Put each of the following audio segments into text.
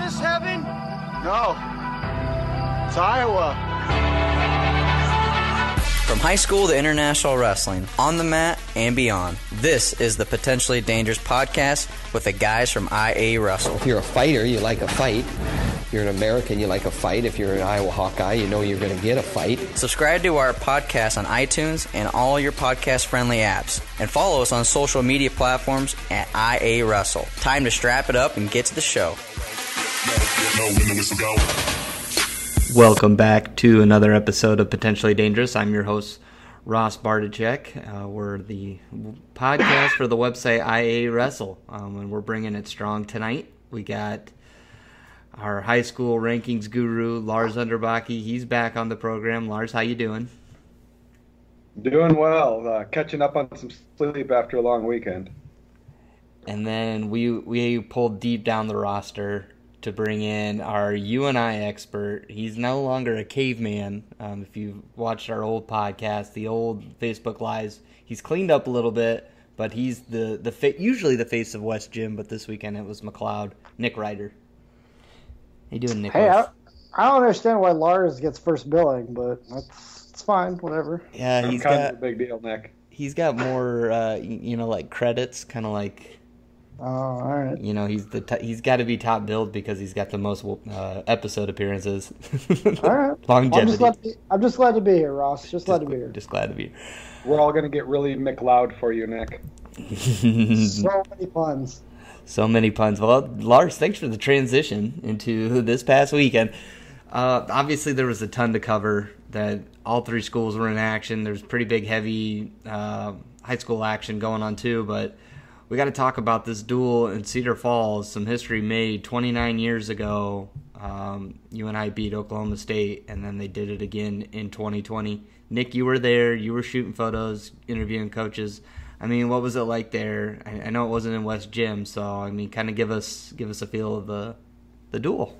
this heaven? No. It's Iowa. From high school to international wrestling, on the mat and beyond, this is the Potentially Dangerous podcast with the guys from IA Wrestle. If you're a fighter, you like a fight. If you're an American, you like a fight. If you're an Iowa Hawkeye, you know you're going to get a fight. Subscribe to our podcast on iTunes and all your podcast-friendly apps. And follow us on social media platforms at IA Wrestle. Time to strap it up and get to the show. Welcome back to another episode of Potentially Dangerous. I'm your host, Ross Bartachek. We're the podcast for the website IA Wrestle, and we're bringing it strong tonight. We got our high school rankings guru, Lars Underbakke. He's back on the program. Lars, how you doing? Doing well. Catching up on some sleep after a long weekend. And then we pulled deep down the roster to bring in our UNI expert. He's no longer a caveman. If you watched our old podcast, the old Facebook Lives, he's cleaned up a little bit, but he's usually the face of West Gym, but this weekend it was McLeod, Nic Ryder. How you doing, Nick? Hey, I don't understand why Lars gets first billing, but it's fine, whatever. Yeah, he's got a big deal, Nick. He's got more, like credits, kind of like. Oh, all right. He's got to be top billed because he's got the most episode appearances. All right. Longevity. I'm just glad to be here, Ross. Just glad to be here. Just glad to be here. We're all going to get really McLeod for you, Nick. So many puns. So many puns. Well, Lars, thanks for the transition into this past weekend. Obviously, there was a ton to cover. That all three schools were in action. There's pretty big, heavy high school action going on too, but we got to talk about this duel in Cedar Falls, some history made 29 years ago. UNI beat Oklahoma State, and then they did it again in 2020. Nick, you were there. You were shooting photos, interviewing coaches. I mean, what was it like there? I know it wasn't in West Gym, so I mean, kind of give us a feel of the duel.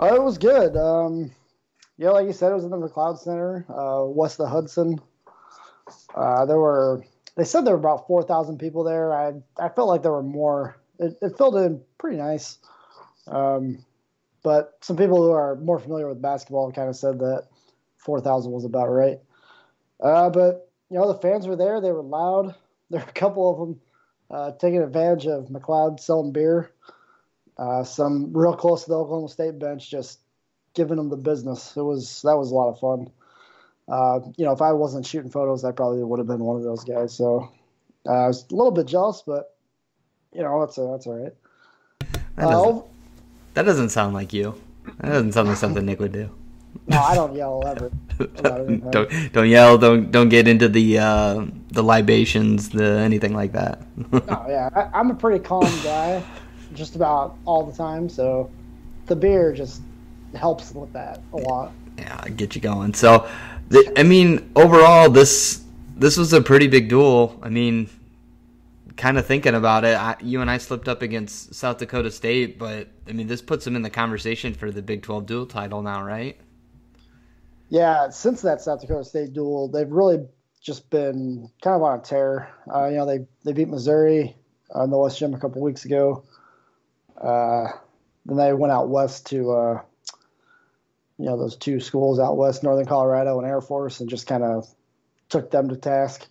It was good. Like you said, it was in the McLeod Center, west of Hudson. They said there were about 4,000 people there. I felt like there were more. It filled in pretty nice. But some people who are more familiar with basketball kind of said that 4,000 was about right. But, the fans were there. They were loud. There were a couple of them taking advantage of McLeod selling beer. Some real close to the Oklahoma State bench just giving them the business. That was a lot of fun. If I wasn't shooting photos, I probably would have been one of those guys. So I was a little bit jealous, but that's all right. That doesn't sound like you. That doesn't sound like something Nick would do. No, I don't yell ever. Don't yell. Don't get into the libations, anything like that. No, yeah, I'm a pretty calm guy, just about all the time. So the beer just helps with that a lot. Yeah, get you going. So. Overall, this was a pretty big duel. I mean, kind of thinking about it, you and I slipped up against South Dakota State, but, this puts them in the conversation for the Big 12 dual title now, right? Yeah, since that South Dakota State duel, they've really just been kind of on a tear. They beat Missouri in the West Gym a couple weeks ago. Then they went out west to those two schools out west, Northern Colorado and Air Force, and just kind of took them to task.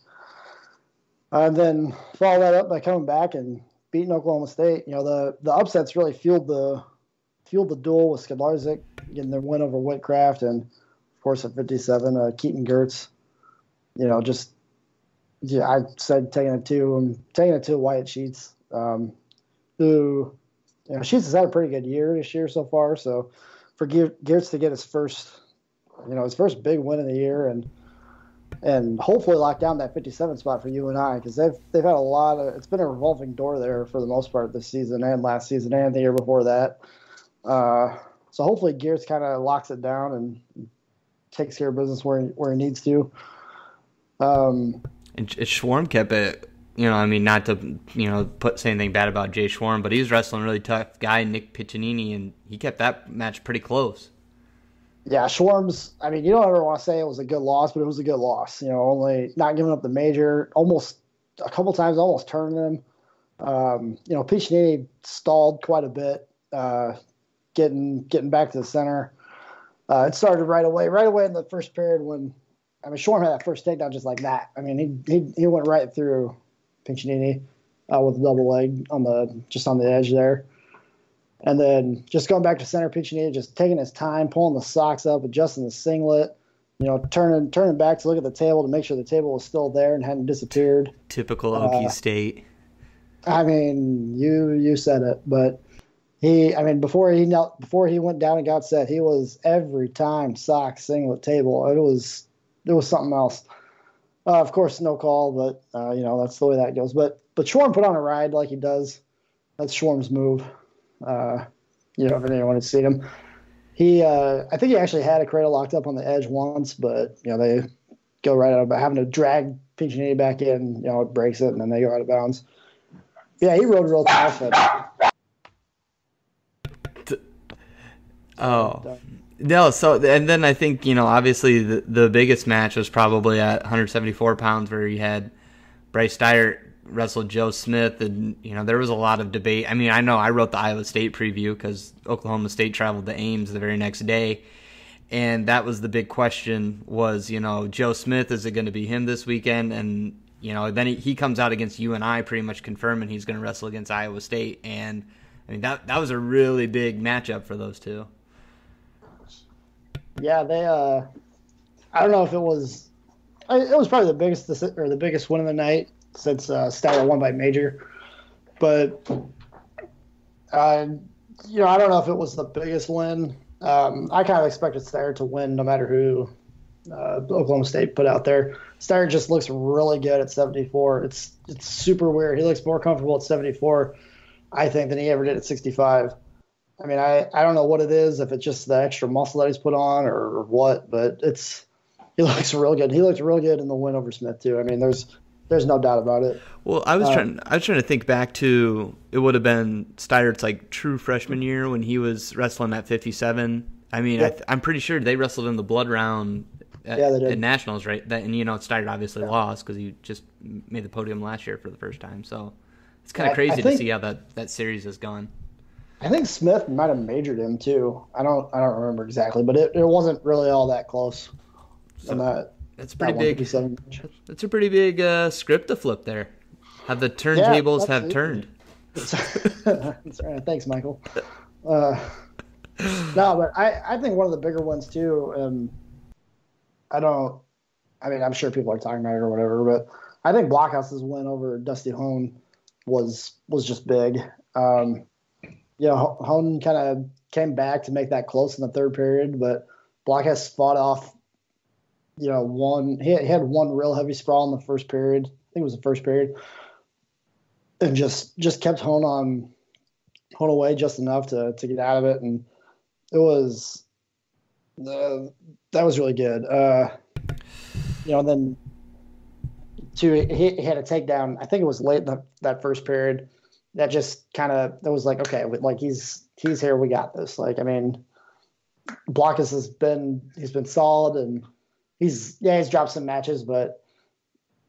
And then follow that up by coming back and beating Oklahoma State. The upsets really fueled the duel with Skidlarzik getting their win over Whitcraft, and of course at 57, Keaton Gertz. I said taking it to Wyatt Sheets, who Sheets has had a pretty good year this year so far. So for Gertz to get his first big win of the year and hopefully lock down that 57 spot for UNI, because they've had it's been a revolving door there for the most part this season and last season and the year before that. So hopefully Gertz kind of locks it down and takes care of business where he needs to. And Schwarm kept it, not to, say anything bad about Jay Schwarm, but he was wrestling a really tough guy, Nick Piccinini, and he kept that match pretty close. Yeah, Schwarm's, you don't ever want to say it was a good loss, but it was a good loss. Only not giving up the major, almost a couple times, almost turning him. Piccinini stalled quite a bit getting back to the center. It started right away in the first period when, Shoreham had that first takedown just like that. He went right through Piccinini with a double leg on the edge there. And then just going back to center, Piccinini just taking his time, pulling the socks up, adjusting the singlet, turning back to look at the table to make sure the table was still there and hadn't disappeared. Typical Okie State. You said it, but before he went down and got set, he was every time sock, singlet, table. It was something else. Of course, no call, but that's the way that goes. But Shoreham put on a ride like he does. That's Shoreham's move. If anyone had seen him, I think he actually had a cradle locked up on the edge once, but they go right out of having to drag Piccinini back in. It breaks it, and then they go out of bounds. Yeah, he rode real tough. No, so and then I think obviously the biggest match was probably at 174 pounds where you had Bryce Dyer wrestled Joe Smith, and there was a lot of debate. I know I wrote the Iowa State preview because Oklahoma State traveled to Ames the very next day, and that was the big question was Joe Smith, is it going to be him this weekend? And then he comes out against UNI pretty much confirming he's going to wrestle against Iowa State, and that was a really big matchup for those two. Yeah, they. I don't know if it was. It was probably the biggest win of the night since Steyer won by major, but I don't know if it was the biggest win. I kind of expected Steyer to win no matter who Oklahoma State put out there. Steyer just looks really good at 74. It's super weird. He looks more comfortable at 74, I think, than he ever did at 65. I don't know what it is, if it's just the extra muscle that he's put on or what, but he looks real good. He looked real good in the win over Smith too. There's no doubt about it. Well, I was trying to think back to, it would have been Steyer's true freshman year when he was wrestling at 57. Yep. I'm pretty sure they wrestled in the blood round at Nationals, right? Steyer obviously lost because he just made the podium last year for the first time. So it's kind of crazy to see how that series has gone. I think Smith might have majored him too. I don't remember exactly, but it wasn't really all that close. So that's pretty big. That's a pretty big script to flip there. How the turntables have turned. That's right. Thanks, Michael. No, but I think one of the bigger ones too. I'm sure people are talking about it or whatever, but I think Blockhouse's win over Dusty Hone was just big. Hone kind of came back to make that close in the third period, but Blockhouse fought off, he had one real heavy sprawl in the first period. I think it was the first period. And just kept Hone away just enough to get out of it. And it was, that was really good. And then he had a takedown. I think it was late in that first period. That just that was okay, he's here, we got this. Blockus he's been solid, and he's dropped some matches, but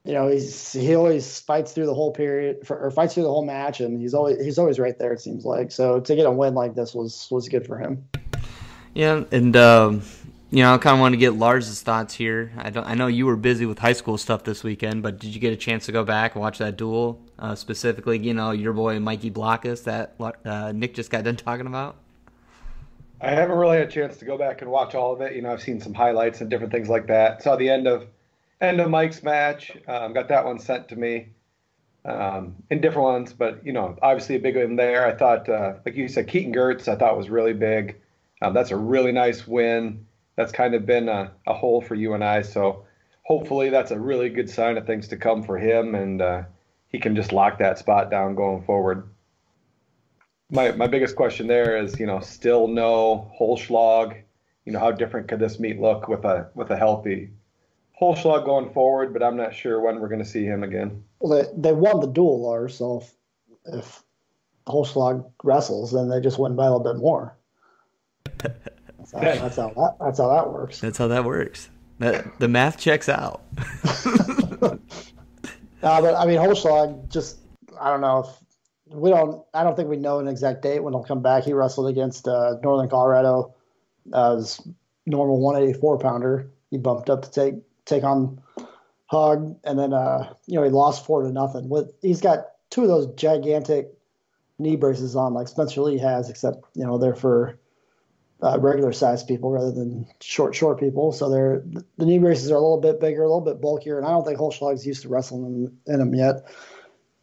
he always fights through the whole period or fights through the whole match, and he's always right there, it seems like. So to get a win like this was good for him. Yeah, and I kind of want to get Lars's thoughts here. I know you were busy with high school stuff this weekend, but did you get a chance to go back and watch that duel? Specifically, your boy Mikey Blockus that Nick just got done talking about? I haven't really had a chance to go back and watch all of it. I've seen some highlights and different things like that. Saw the end of Mike's match. Got that one sent to me in different ones, but obviously a big one there. I thought, like you said, Keaton Gertz, I thought was really big. That's a really nice win. That's kind of been a hole for UNI, so hopefully that's a really good sign of things to come for him, and he can just lock that spot down going forward. My biggest question there is, still no Holschlag. How different could this meet look with a healthy Holschlag going forward? But I'm not sure when we're going to see him again. Well, they won the duel, Lars. So if Holschlag wrestles, then they just win by a little bit more. That's how that works. That's how that works. The math checks out. But Holschlag, just I don't know if I don't think we know an exact date when he'll come back. He wrestled against Northern Colorado, his normal 184 pounder. He bumped up to take on Hug, and then he lost 4-0. He's got two of those gigantic knee braces on, like Spencer Lee has, except they're for regular sized people rather than short people. So the knee braces are a little bit bigger, a little bit bulkier, and I don't think Holschlag's used to wrestling in them yet.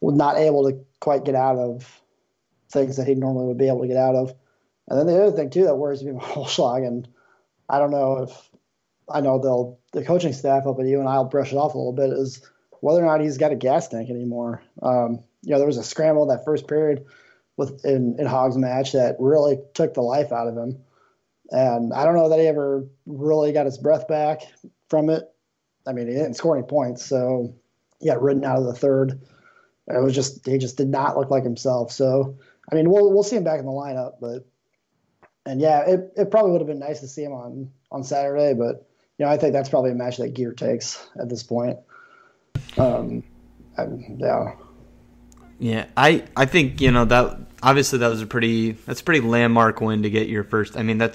Was not able to quite get out of things that he normally would be able to get out of. And then the other thing too that worries me about Holschlag, and I don't know if I know the coaching staff up at UNI will brush it off a little bit, is whether or not he's got a gas tank anymore. There was a scramble in that first period in Hogg's match that really took the life out of him. And I don't know that he ever really got his breath back from it. I mean, he didn't score any points, so he got ridden out of the third. He just did not look like himself. So, I mean, we'll see him back in the lineup, it probably would have been nice to see him on Saturday, but I think that's probably a match that Gear takes at this point. Yeah, I think that obviously that's a pretty landmark win to get your first. I mean, I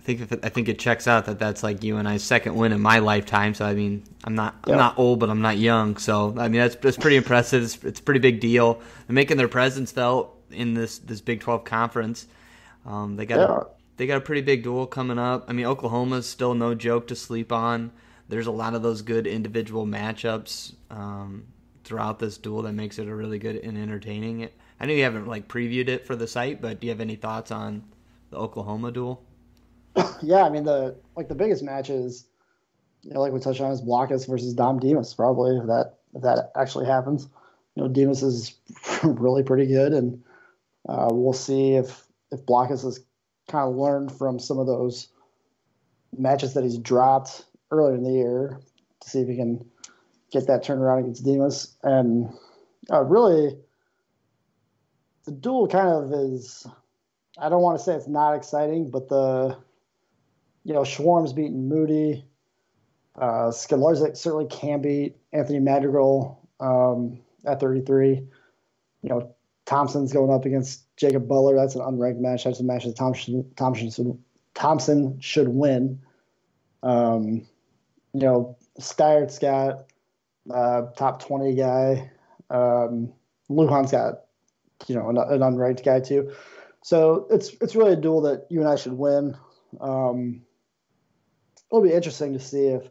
think it checks out that's like you and I's second win in my lifetime. So I mean, I'm not old, but I'm not young. So I mean, that's pretty impressive. It's a pretty big deal. They're making their presence felt in this Big 12 conference. They got a pretty big duel coming up. I mean, Oklahoma's still no joke to sleep on. There's a lot of those good individual matchups throughout this duel that makes it a really good and entertaining. I know you haven't previewed it for the site, but do you have any thoughts on the Oklahoma duel? Yeah, I mean the biggest match is, like we touched on, is Blockus versus Dom Demas, probably if that actually happens. Demas is really pretty good, and we'll see if Blockus has kind of learned from some of those matches that he's dropped earlier in the year to see if he can get that turned around against Demas. And really, the duel kind of is, I don't want to say it's not exciting, but Schwarm's beating Moody. Skidlarczyk certainly can beat Anthony Madrigal at 33. Thompson's going up against Jacob Butler. That's an unranked match. That's a match that Thompson should win. Steyert's got top 20 guy. Lujan's got an unranked guy too. So it's really a duel that you and I should win. It'll be interesting to see if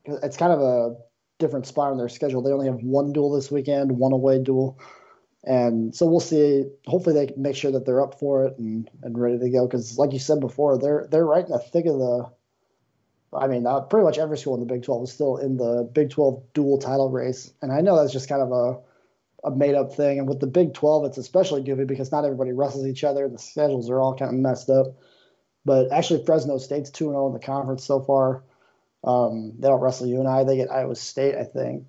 it's kind of a different spot on their schedule. They only have one duel this weekend, one away duel. And so we'll see. Hopefully they can make sure that they're up for it and ready to go. Because like you said before, they're right in the thick of pretty much every school in the Big 12 is still in the Big 12 dual title race. And I know that's just kind of a made-up thing. And with the Big 12, it's especially goofy because not everybody wrestles each other. The schedules are all kind of messed up. But actually, Fresno State's 2-0 in the conference so far. They don't wrestle UNI. They get Iowa State, I think,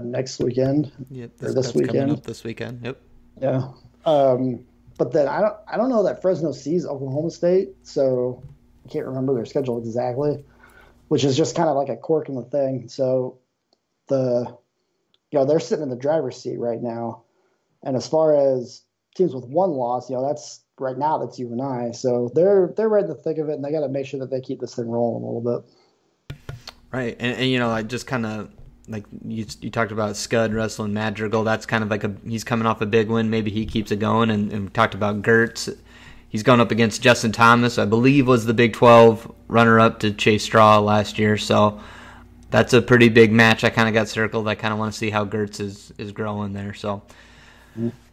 next weekend. Yep, this weekend. Coming up this weekend. Yep. Yeah. But then I don't know that Fresno sees Oklahoma State, so I can't remember their schedule exactly, which is just kind of like a quirk in the thing. So they're sitting in the driver's seat right now. And as far as teams with one loss, that's right now that's UNI. So they're right in the thick of it, and they got to make sure that they keep this thing rolling a little bit. Right, and I just kind of like you talked about Scud wrestling Madrigal. That's kind of he's coming off a big win. Maybe he keeps it going. And we talked about Gertz. He's going up against Justin Thomas, I believe was the Big 12 runner-up to Chase Straw last year. So that's a pretty big match. I kind of got circled. I kind of want to see how Gertz is growing there. So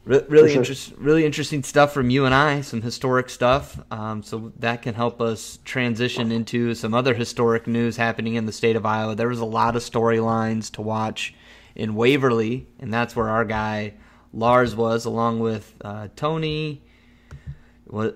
really interesting stuff from you and I, some historic stuff. So that can help us transition into some other historic news happening in the state of Iowa. There was a lot of storylines to watch in Waverly, and that's where our guy Lars was, along with Tony.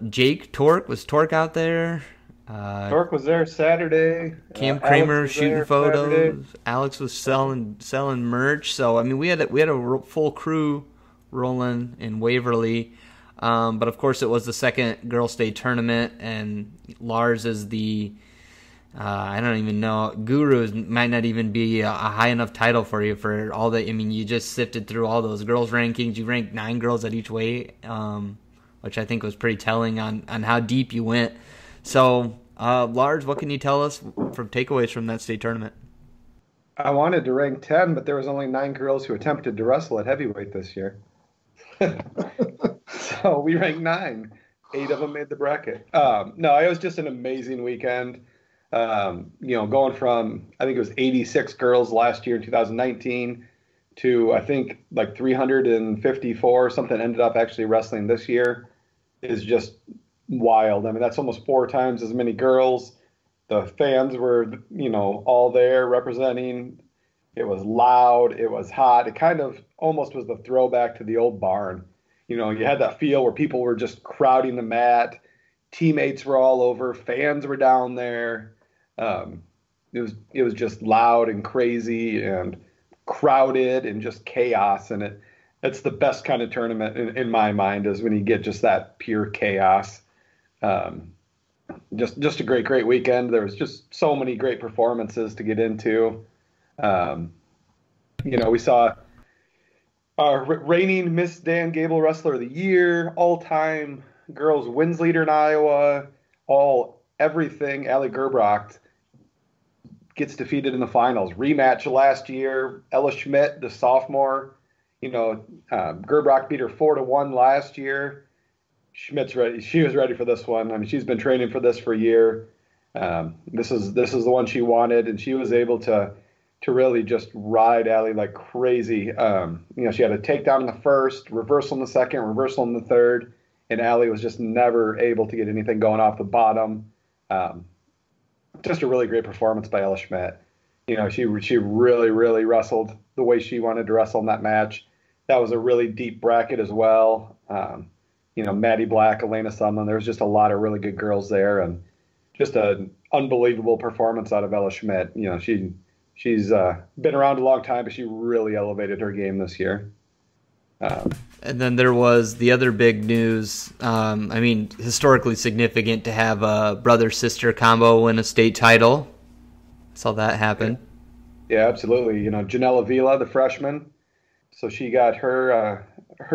Jake Torque. Was Torque out there? Torque was there Saturday. Cam Kramer shooting photos. Saturday. Alex was selling merch. So I mean, we had a full crew rolling in Waverly, but of course it was the second girls' state tournament, and Lars is the I don't even know. Gurus might not even be a high enough title for you for all that. I mean, you just sifted through all those girls' rankings. You ranked 9 girls at each weight, which I think was pretty telling on how deep you went. So, Lars, what can you tell us from takeaways from that state tournament? I wanted to rank 10, but there was only 9 girls who attempted to wrestle at heavyweight this year. So we ranked 9. 8 of them made the bracket. No, it was just an amazing weekend. Going from, I think it was 86 girls last year in 2019 to, I think, like 354 or something ended up actually wrestling this year is just wild. I mean, that's almost 4 times as many girls. The fans were, all there representing. It was loud. It was hot. It kind of almost was the throwback to the old barn. You had that feel where people were just crowding the mat. Teammates were all over. Fans were down there. It was just loud and crazy and crowded and just chaos. And it's the best kind of tournament in my mind is when you get just that pure chaos. Just a great weekend. There was just so many great performances to get into. We saw our reigning Miss Dan Gable Wrestler of the Year, all-time girls wins leader in Iowa, everything. Allie Gerbrocht gets defeated in the finals. Rematch last year. Ella Schmidt, the sophomore, Gerbrocht beat her 4-1 last year. Schmidt's ready. She was ready for this one. I mean, she's been training for this for a year. This is the one she wanted, and she was able to really just ride Allie like crazy. She had a takedown in the first, reversal in the second, reversal in the third, and Allie was just never able to get anything going off the bottom. Just a really great performance by Ella Schmidt. She really, really wrestled the way she wanted to wrestle in that match. That was a really deep bracket as well. Maddie Black, Elena Sumlin. There was just a lot of really good girls there, and just an unbelievable performance out of Ella Schmidt. She's been around a long time, but she really elevated her game this year. And then there was the other big news. Historically significant to have a brother-sister combo win a state title. Saw that happen. Yeah, absolutely. Janelle Avila, the freshman. So she got her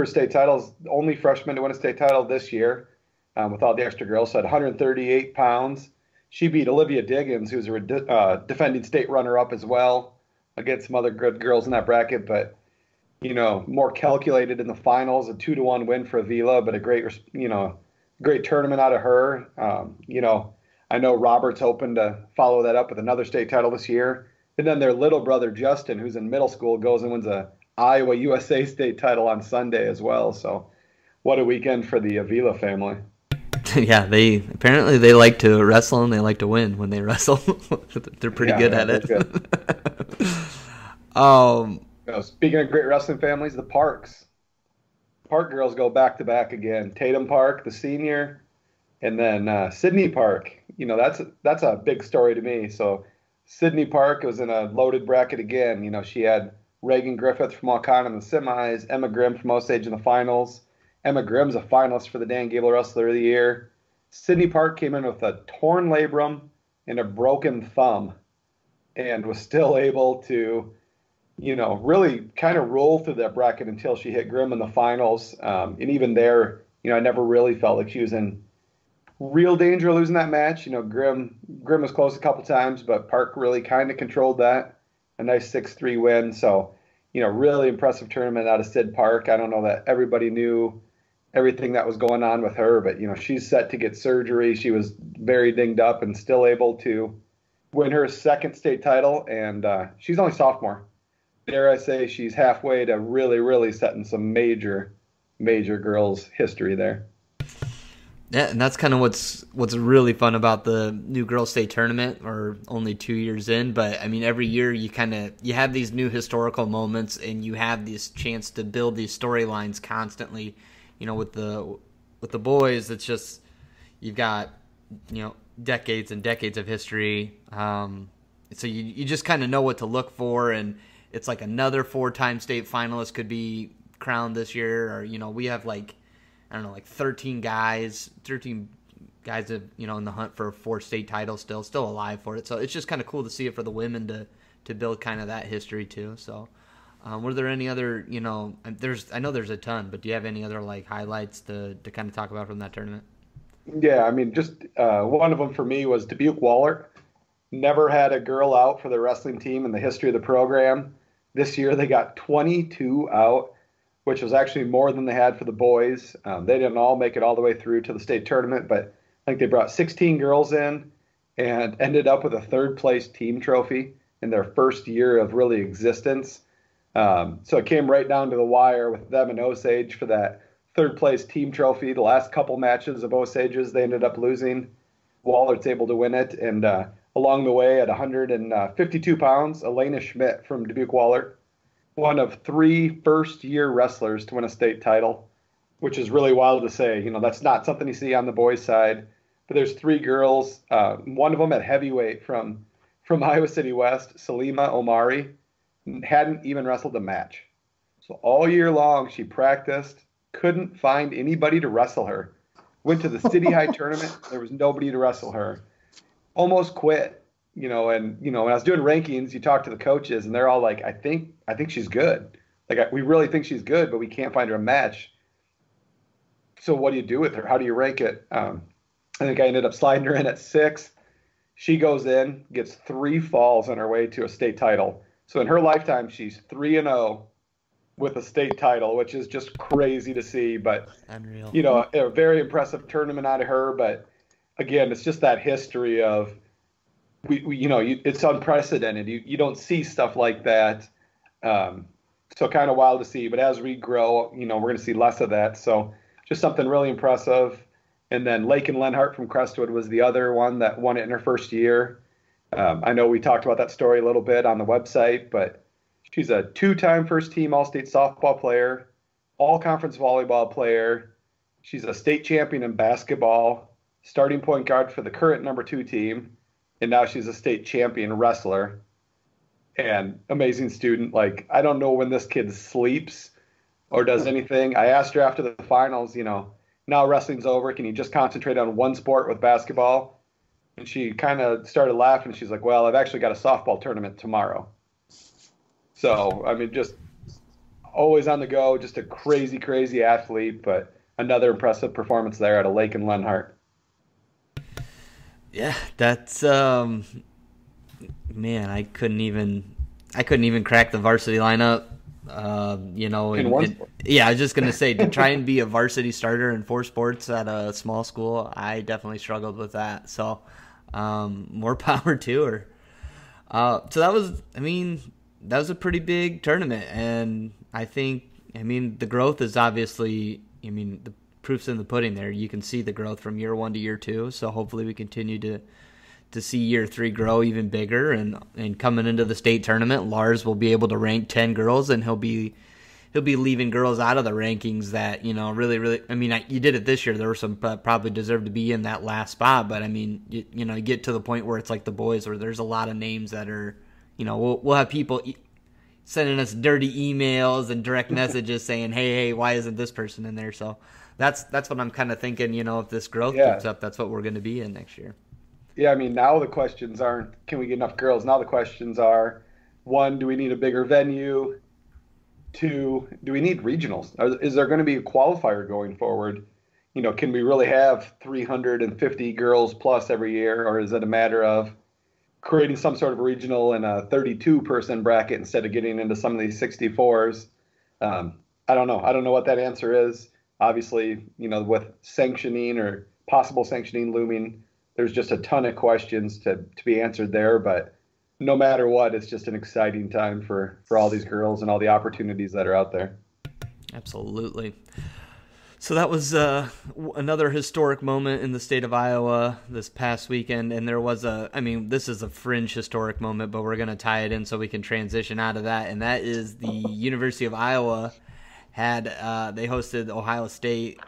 state titles, only freshman to win a state title this year with all the extra girls. So at 138 pounds. She beat Olivia Diggins, who's a defending state runner-up as well, against some other good girls in that bracket. But, more calculated in the finals, a 2-1 win for Avila, but a great tournament out of her. I know Robert's hoping to follow that up with another state title this year. And then their little brother, Justin, who's in middle school, goes and wins a Iowa USA state title on Sunday as well. So what a weekend for the Avila family. Yeah, they like to wrestle and they like to win when they wrestle. They're pretty good at it. Speaking of great wrestling families, the Parks. Park girls go back to back again. Tatum Park, the senior, and then Sydney Park. That's a big story to me. So Sydney Park was in a loaded bracket again. She had Reagan Griffith from Waukon in the semis, Emma Grimm from Osage in the finals. Emma Grimm's a finalist for the Dan Gable Wrestler of the Year. Sydney Park came in with a torn labrum and a broken thumb and was still able to, really kind of roll through that bracket until she hit Grimm in the finals. And even there, I never really felt like she was in real danger of losing that match. Grimm was close a couple times, but Park really kind of controlled that. A nice 6-3 win. So, really impressive tournament out of Sid Park. I don't know that everybody knew everything that was going on with her, but she's set to get surgery. She was very dinged up and still able to win her second state title, and she's only sophomore. Dare I say she's halfway to really, really setting some major girls history there. Yeah, and that's kind of what's really fun about the new girls state tournament. Or only 2 years in, but every year you have these new historical moments, and you have this chance to build these storylines constantly. With the boys, it's just you've got decades and decades of history. So you just kind of know what to look for, and it's like another 4-time state finalist could be crowned this year, or we have 13 guys have, in the hunt for 4 state titles still alive for it. So it's just kind of cool to see it for the women to build kind of that history too. So were there any other, I know there's a ton, but do you have any other like highlights to kind of talk about from that tournament? Yeah, I mean, just one of them for me was Dubuque Wahlert. Never had a girl out for the wrestling team in the history of the program. This year they got 22 out, which was actually more than they had for the boys. They didn't all make it all the way through to the state tournament, but I think they brought 16 girls in and ended up with a 3rd place team trophy in their first year of really existence. So it came right down to the wire with them and Osage for that 3rd place team trophy. The last couple matches of Osage's, they ended up losing. Wallert's able to win it. And along the way at 152 pounds, Elena Schmidt from Dubuque Wahlert, one of 3 first-year wrestlers to win a state title, which is really wild to say. That's not something you see on the boys' side. But there's 3 girls, one of them at heavyweight from Iowa City West, Salima Omari, hadn't even wrestled a match. So all year long she practiced, couldn't find anybody to wrestle her. Went to the City High tournament, there was nobody to wrestle her. Almost quit, and when I was doing rankings, you talk to the coaches and they're all like, I think she's good. Like, we really think she's good, but we can't find her a match. So what do you do with her? How do you rank it? I think I ended up sliding her in at 6th. She goes in, gets 3 falls on her way to a state title. So in her lifetime, she's 3-0 with a state title, which is just crazy to see. But unreal. A very impressive tournament out of her. But again, it's just that history of it's unprecedented. You don't see stuff like that. So kind of wild to see. But as we grow, we're going to see less of that. So just something really impressive. And then Lakin Lenhart from Crestwood was the other one that won it in her first year. I know we talked about that story a little bit on the website, but she's a 2-time first-team All-State softball player, all-conference volleyball player. She's a state champion in basketball, starting point guard for the current number 2 team, and now she's a state champion wrestler. And amazing student. Like, I don't know when this kid sleeps or does anything. I asked her after the finals, now wrestling's over, can you just concentrate on one sport with basketball? And she kind of started laughing. She's like, well, I've actually got a softball tournament tomorrow. So, I mean, just always on the go, just a crazy, crazy athlete, but another impressive performance there at a Lakin Lenhart. Yeah, that's man, I couldn't even crack the varsity lineup. Yeah, I was just gonna say, to try and be a varsity starter in 4 sports at a small school, I definitely struggled with that. So, more power to her. So that was a pretty big tournament, and the growth is obviously, the proof's in the pudding there. You can see the growth from year 1 to year 2. So hopefully we continue to see year 3 grow even bigger, and coming into the state tournament, Lars will be able to rank 10 girls, and he'll be leaving girls out of the rankings that, really, you did it this year. There were some probably deserve to be in that last spot, but you get to the point where it's like the boys, where there's a lot of names that are, we'll have people sending us dirty emails and direct messages saying, hey, why isn't this person in there? So that's what I'm kind of thinking, if this growth keeps up, that's what we're going to be in next year. Yeah, now the questions aren't, can we get enough girls? Now the questions are, 1, do we need a bigger venue? 2, do we need regionals? Is there going to be a qualifier going forward? Can we really have 350 girls plus every year, or is it a matter of creating some sort of regional in a 32-person bracket instead of getting into some of these 64s? I don't know. I don't know what that answer is. Obviously, with sanctioning or possible sanctioning looming, there's just a ton of questions to be answered there. But no matter what, it's just an exciting time for all these girls and all the opportunities that are out there. Absolutely. So that was another historic moment in the state of Iowa this past weekend. And there was this is a fringe historic moment, but we're going to tie it in so we can transition out of that. And that is the University of Iowa they hosted Ohio State.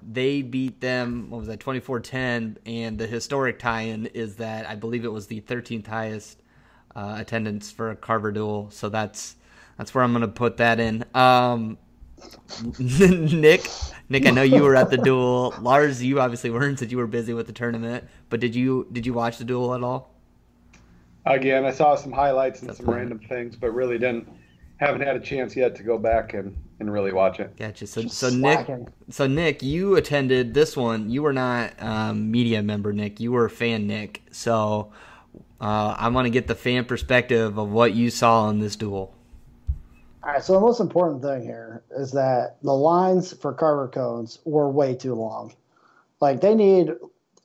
They beat them, 24-10, and the historic tie-in is that I believe it was the 13th highest attendance for a Carver duel. So that's where I'm going to put that in. Nick, I know you were at the duel. Lars, you obviously weren't since you were busy with the tournament. But did you watch the duel at all? Again, I saw some highlights and some random things, but really haven't had a chance yet to go back and really watch it. Gotcha. So Nick, you attended this one. You were not media member, Nick. You were fan, Nick. So I want to get the fan perspective of what you saw in this duel. All right, so the most important thing here is that the lines for Carver cones were way too long. Like, they need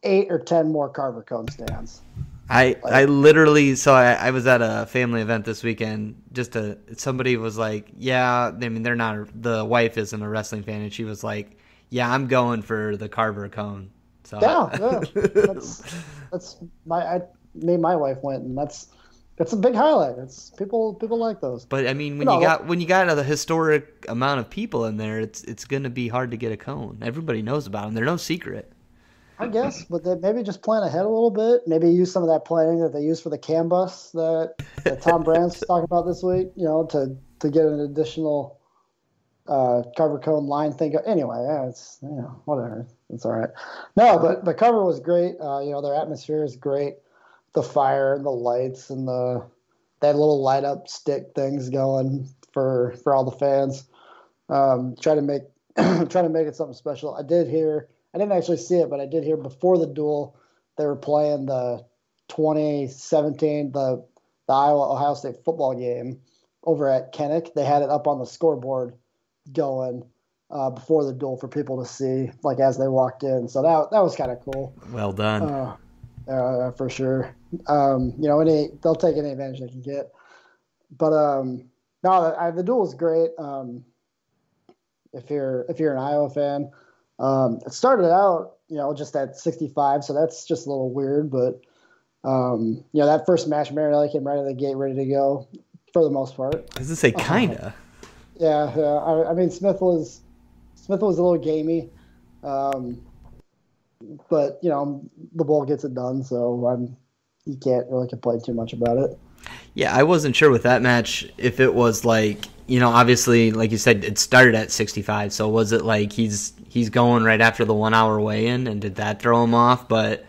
8 or 10 more Carver cone stands. I literally, so I was at a family event this weekend. Somebody was like, yeah, I mean, the wife isn't a wrestling fan, and she was like, yeah, I'm going for the Carver cone. So yeah. I made my wife went, and that's a big highlight. It's people like those. But I mean, when you got a historic amount of people in there, it's going to be hard to get a cone. Everybody knows about them. They're no secret. I guess, but they maybe just plan ahead a little bit. Maybe use some of that planning that they use for the CAN bus that Tom Brand's talking about this week. To get an additional Carver cone line thing. Anyway, it's whatever. It's all right. No, but Carver was great. Their atmosphere is great. The fire and the lights and that little light up stick things going for all the fans. Try to make it something special. I didn't actually see it, but I did hear before the duel they were playing the 2017 the Iowa-Ohio State football game over at Kennick. They had it up on the scoreboard going before the duel for people to see, like, as they walked in. So that was kind of cool. Well done. For sure. They'll take any advantage they can get. But the duel was great. If you're an Iowa fan. It started out, just at 65, so that's just a little weird. But that first match, Marinelli came right out of the gate, ready to go, for the most part. Does it say kinda? Yeah. I mean, Smith was a little gamey, but the ball gets it done, so you can't really complain too much about it. Yeah, I wasn't sure with that match if it was like, obviously, like you said, it started at 65. So was it like he's going right after the 1 hour weigh-in, and did that throw him off? But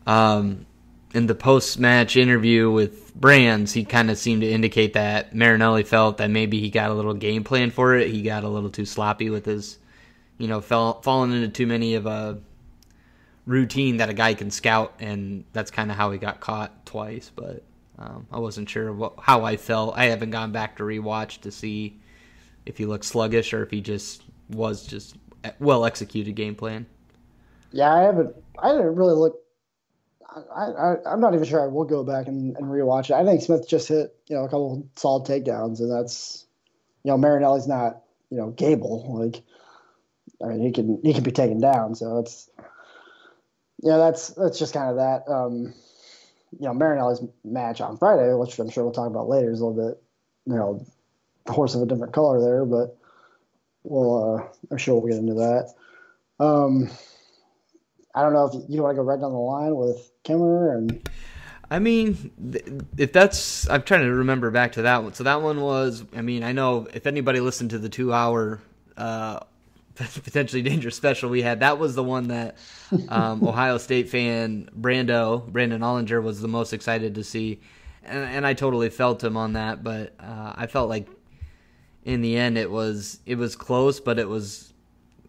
in the post-match interview with Brands, he kind of seemed to indicate that Marinelli felt that maybe he got a little game plan for it. He got a little too sloppy with his, falling into too many of a routine that a guy can scout, and that's kind of how he got caught twice. But I wasn't sure how I felt. I haven't gone back to rewatch to see if he looked sluggish or if he was well-executed game plan. Yeah, I didn't really look. I'm not even sure I will go back and rewatch it. I think Smith just hit, a couple solid takedowns, and that's, Marinelli's not, Gable. Like, I mean, he can be taken down, so it's, that's just kind of that. Marinelli's match on Friday, which I'm sure we'll talk about later, is a little bit, horse of a different color there, but I'm sure we'll get into that. I don't know if you want to go right down the line with Kimmer and. I mean, I'm trying to remember back to that one. So that one was, I mean, I know if anybody listened to the 2-hour potentially dangerous special we had, that was the one that Ohio State fan Brandon Ollinger was the most excited to see, and I totally felt him on that. But I felt like in the end it was close, but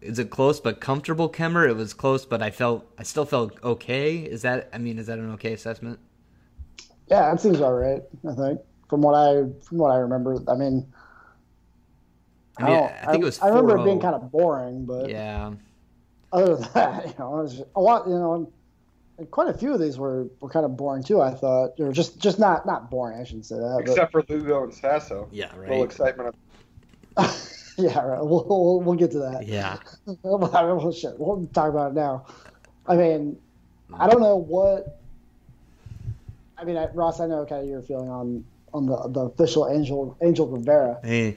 is it close but comfortable, Kemmer? It was close, but I still felt okay. Is that an okay assessment? Yeah, that seems all right. I think from what I remember. I think it was. I remember it being kind of boring, but yeah. Other than that, it was a lot. And quite a few of these were kind of boring too. I thought, or just not boring. I shouldn't say that. Except for Lugo and Sasso. Yeah, right. Little excitement. Yeah, right. We'll get to that. Yeah. Shit. We'll talk about it now. I mean, I don't know what. I mean, Ross, I know kind of your feeling on the official Angel Rivera. Hey.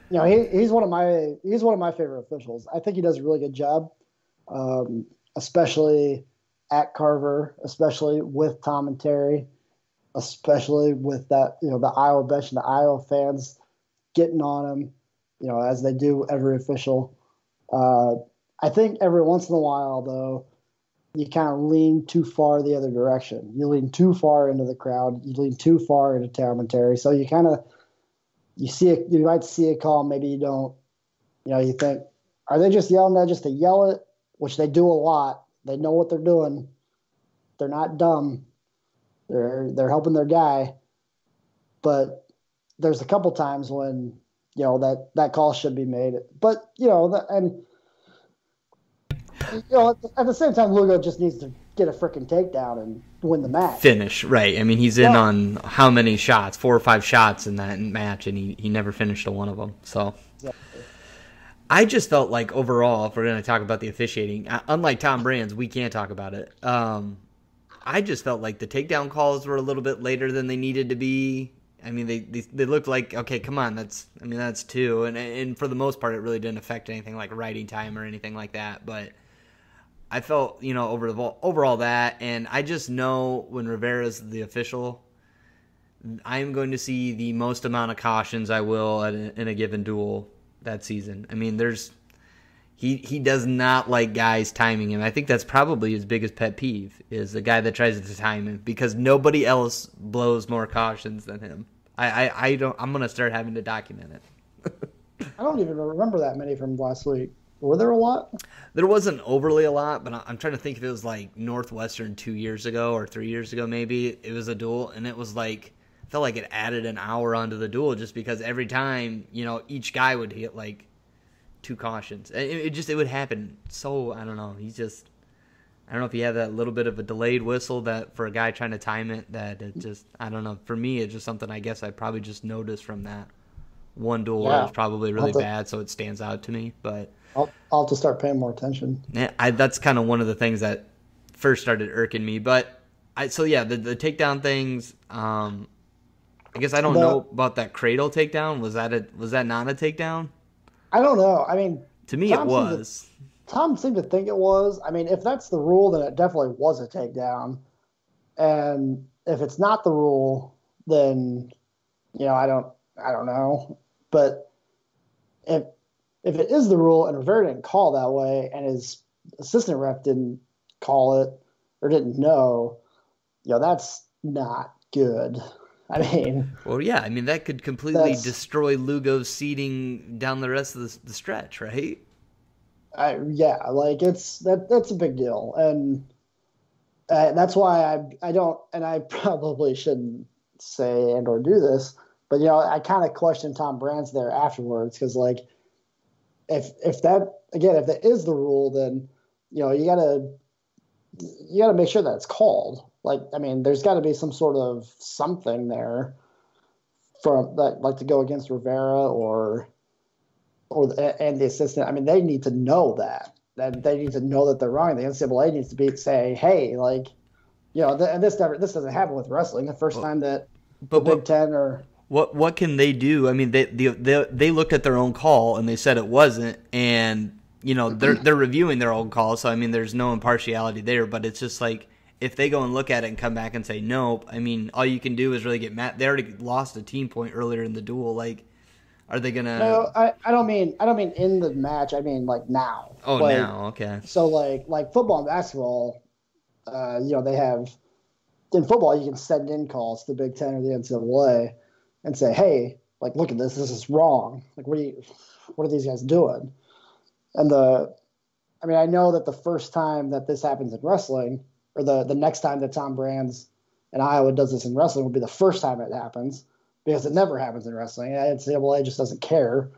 He's one of my favorite officials. I think he does a really good job, especially at Carver, especially with Tom and Terry, especially with that the Iowa bench and the Iowa fans getting on him, as they do every official. I think every once in a while, though, you kind of lean too far the other direction. You lean too far into the crowd. You lean too far into commentary. So you might see a call, maybe you don't. You think, are they just yelling that just to yell it? Which they do a lot. They know what they're doing. They're not dumb. They're helping their guy. But there's a couple times when that call should be made. But at the same time, Lugo just needs to get a freaking takedown and win the match. Finish, right. I mean, he's in on how many shots? 4 or 5 shots in that match, and he never finished one of them. So Exactly. I just felt like overall, if we're going to talk about the officiating, unlike Tom Brands, we can't talk about it. I just felt like the takedown calls were a little bit later than they needed to be. I mean, they looked like, okay, come on, that's 2. And for the most part, it really didn't affect anything like riding time or anything like that. But I felt, overall that, and I just know when Rivera's the official, I am going to see the most amount of cautions I will in a given duel that season. I mean, he does not like guys timing him. I think that's probably his biggest pet peeve, is the guy that tries to time him, because nobody else blows more cautions than him. I'm going to start having to document it. I don't even remember that many from last week. Were there a lot? There wasn't overly a lot, but I'm trying to think if it was like Northwestern 2 years ago or 3 years ago maybe. It was a duel, and it was like, felt like it added an hour onto the duel just because every time, each guy would hit like 2 cautions. It would happen. So, I don't know. I don't know if he had that little bit of a delayed whistle that for a guy trying to time it, that it just, I don't know. For me, it's just something I guess I probably just noticed from that one duel where it was probably really bad, so it stands out to me. But I'll have to start paying more attention. Yeah, that's kind of one of the things that first started irking me. But the takedown things. I guess I don't know about that cradle takedown. Was that not a takedown? I don't know. I mean, to me, it was. Tom seemed to think it was. I mean, if that's the rule, then it definitely was a takedown. And if it's not the rule, then I don't know. But if it is the rule and Rivera didn't call that way, and his assistant ref didn't call it or didn't know, that's not good. I mean, well, yeah. I mean, that could completely destroy Lugo's seeding down the rest of the stretch, right? That's a big deal, and that's why I don't, and I probably shouldn't say and or do this, but I kind of questioned Tom Brands there afterwards, because if that is the rule, then you gotta make sure that it's called. There's got to be some sort of something there from that, to go against Rivera and the assistant. I mean, they need to know that they need to know that they're wrong. The NCAA needs to say, hey, and this doesn't happen with wrestling. The first time that the Big Ten or what can they do? I mean, they looked at their own call and they said it wasn't, and they're reviewing their own call. So I mean, there's no impartiality there. But it's just like, if they go and look at it and come back and say nope, I mean, all you can do is really get mad. They already lost a team point earlier in the duel. Are they gonna? No, I don't mean in the match. I mean now. Oh, now, okay. So like football and basketball, they have, in football you can send in calls to the Big Ten or the NCAA and say, hey, look at this is wrong. What are these guys doing? And I know that the first time that this happens in wrestling, or the next time that Tom Brands and Iowa does this in wrestling, will be the first time it happens, because it never happens in wrestling. The NCAA just doesn't care.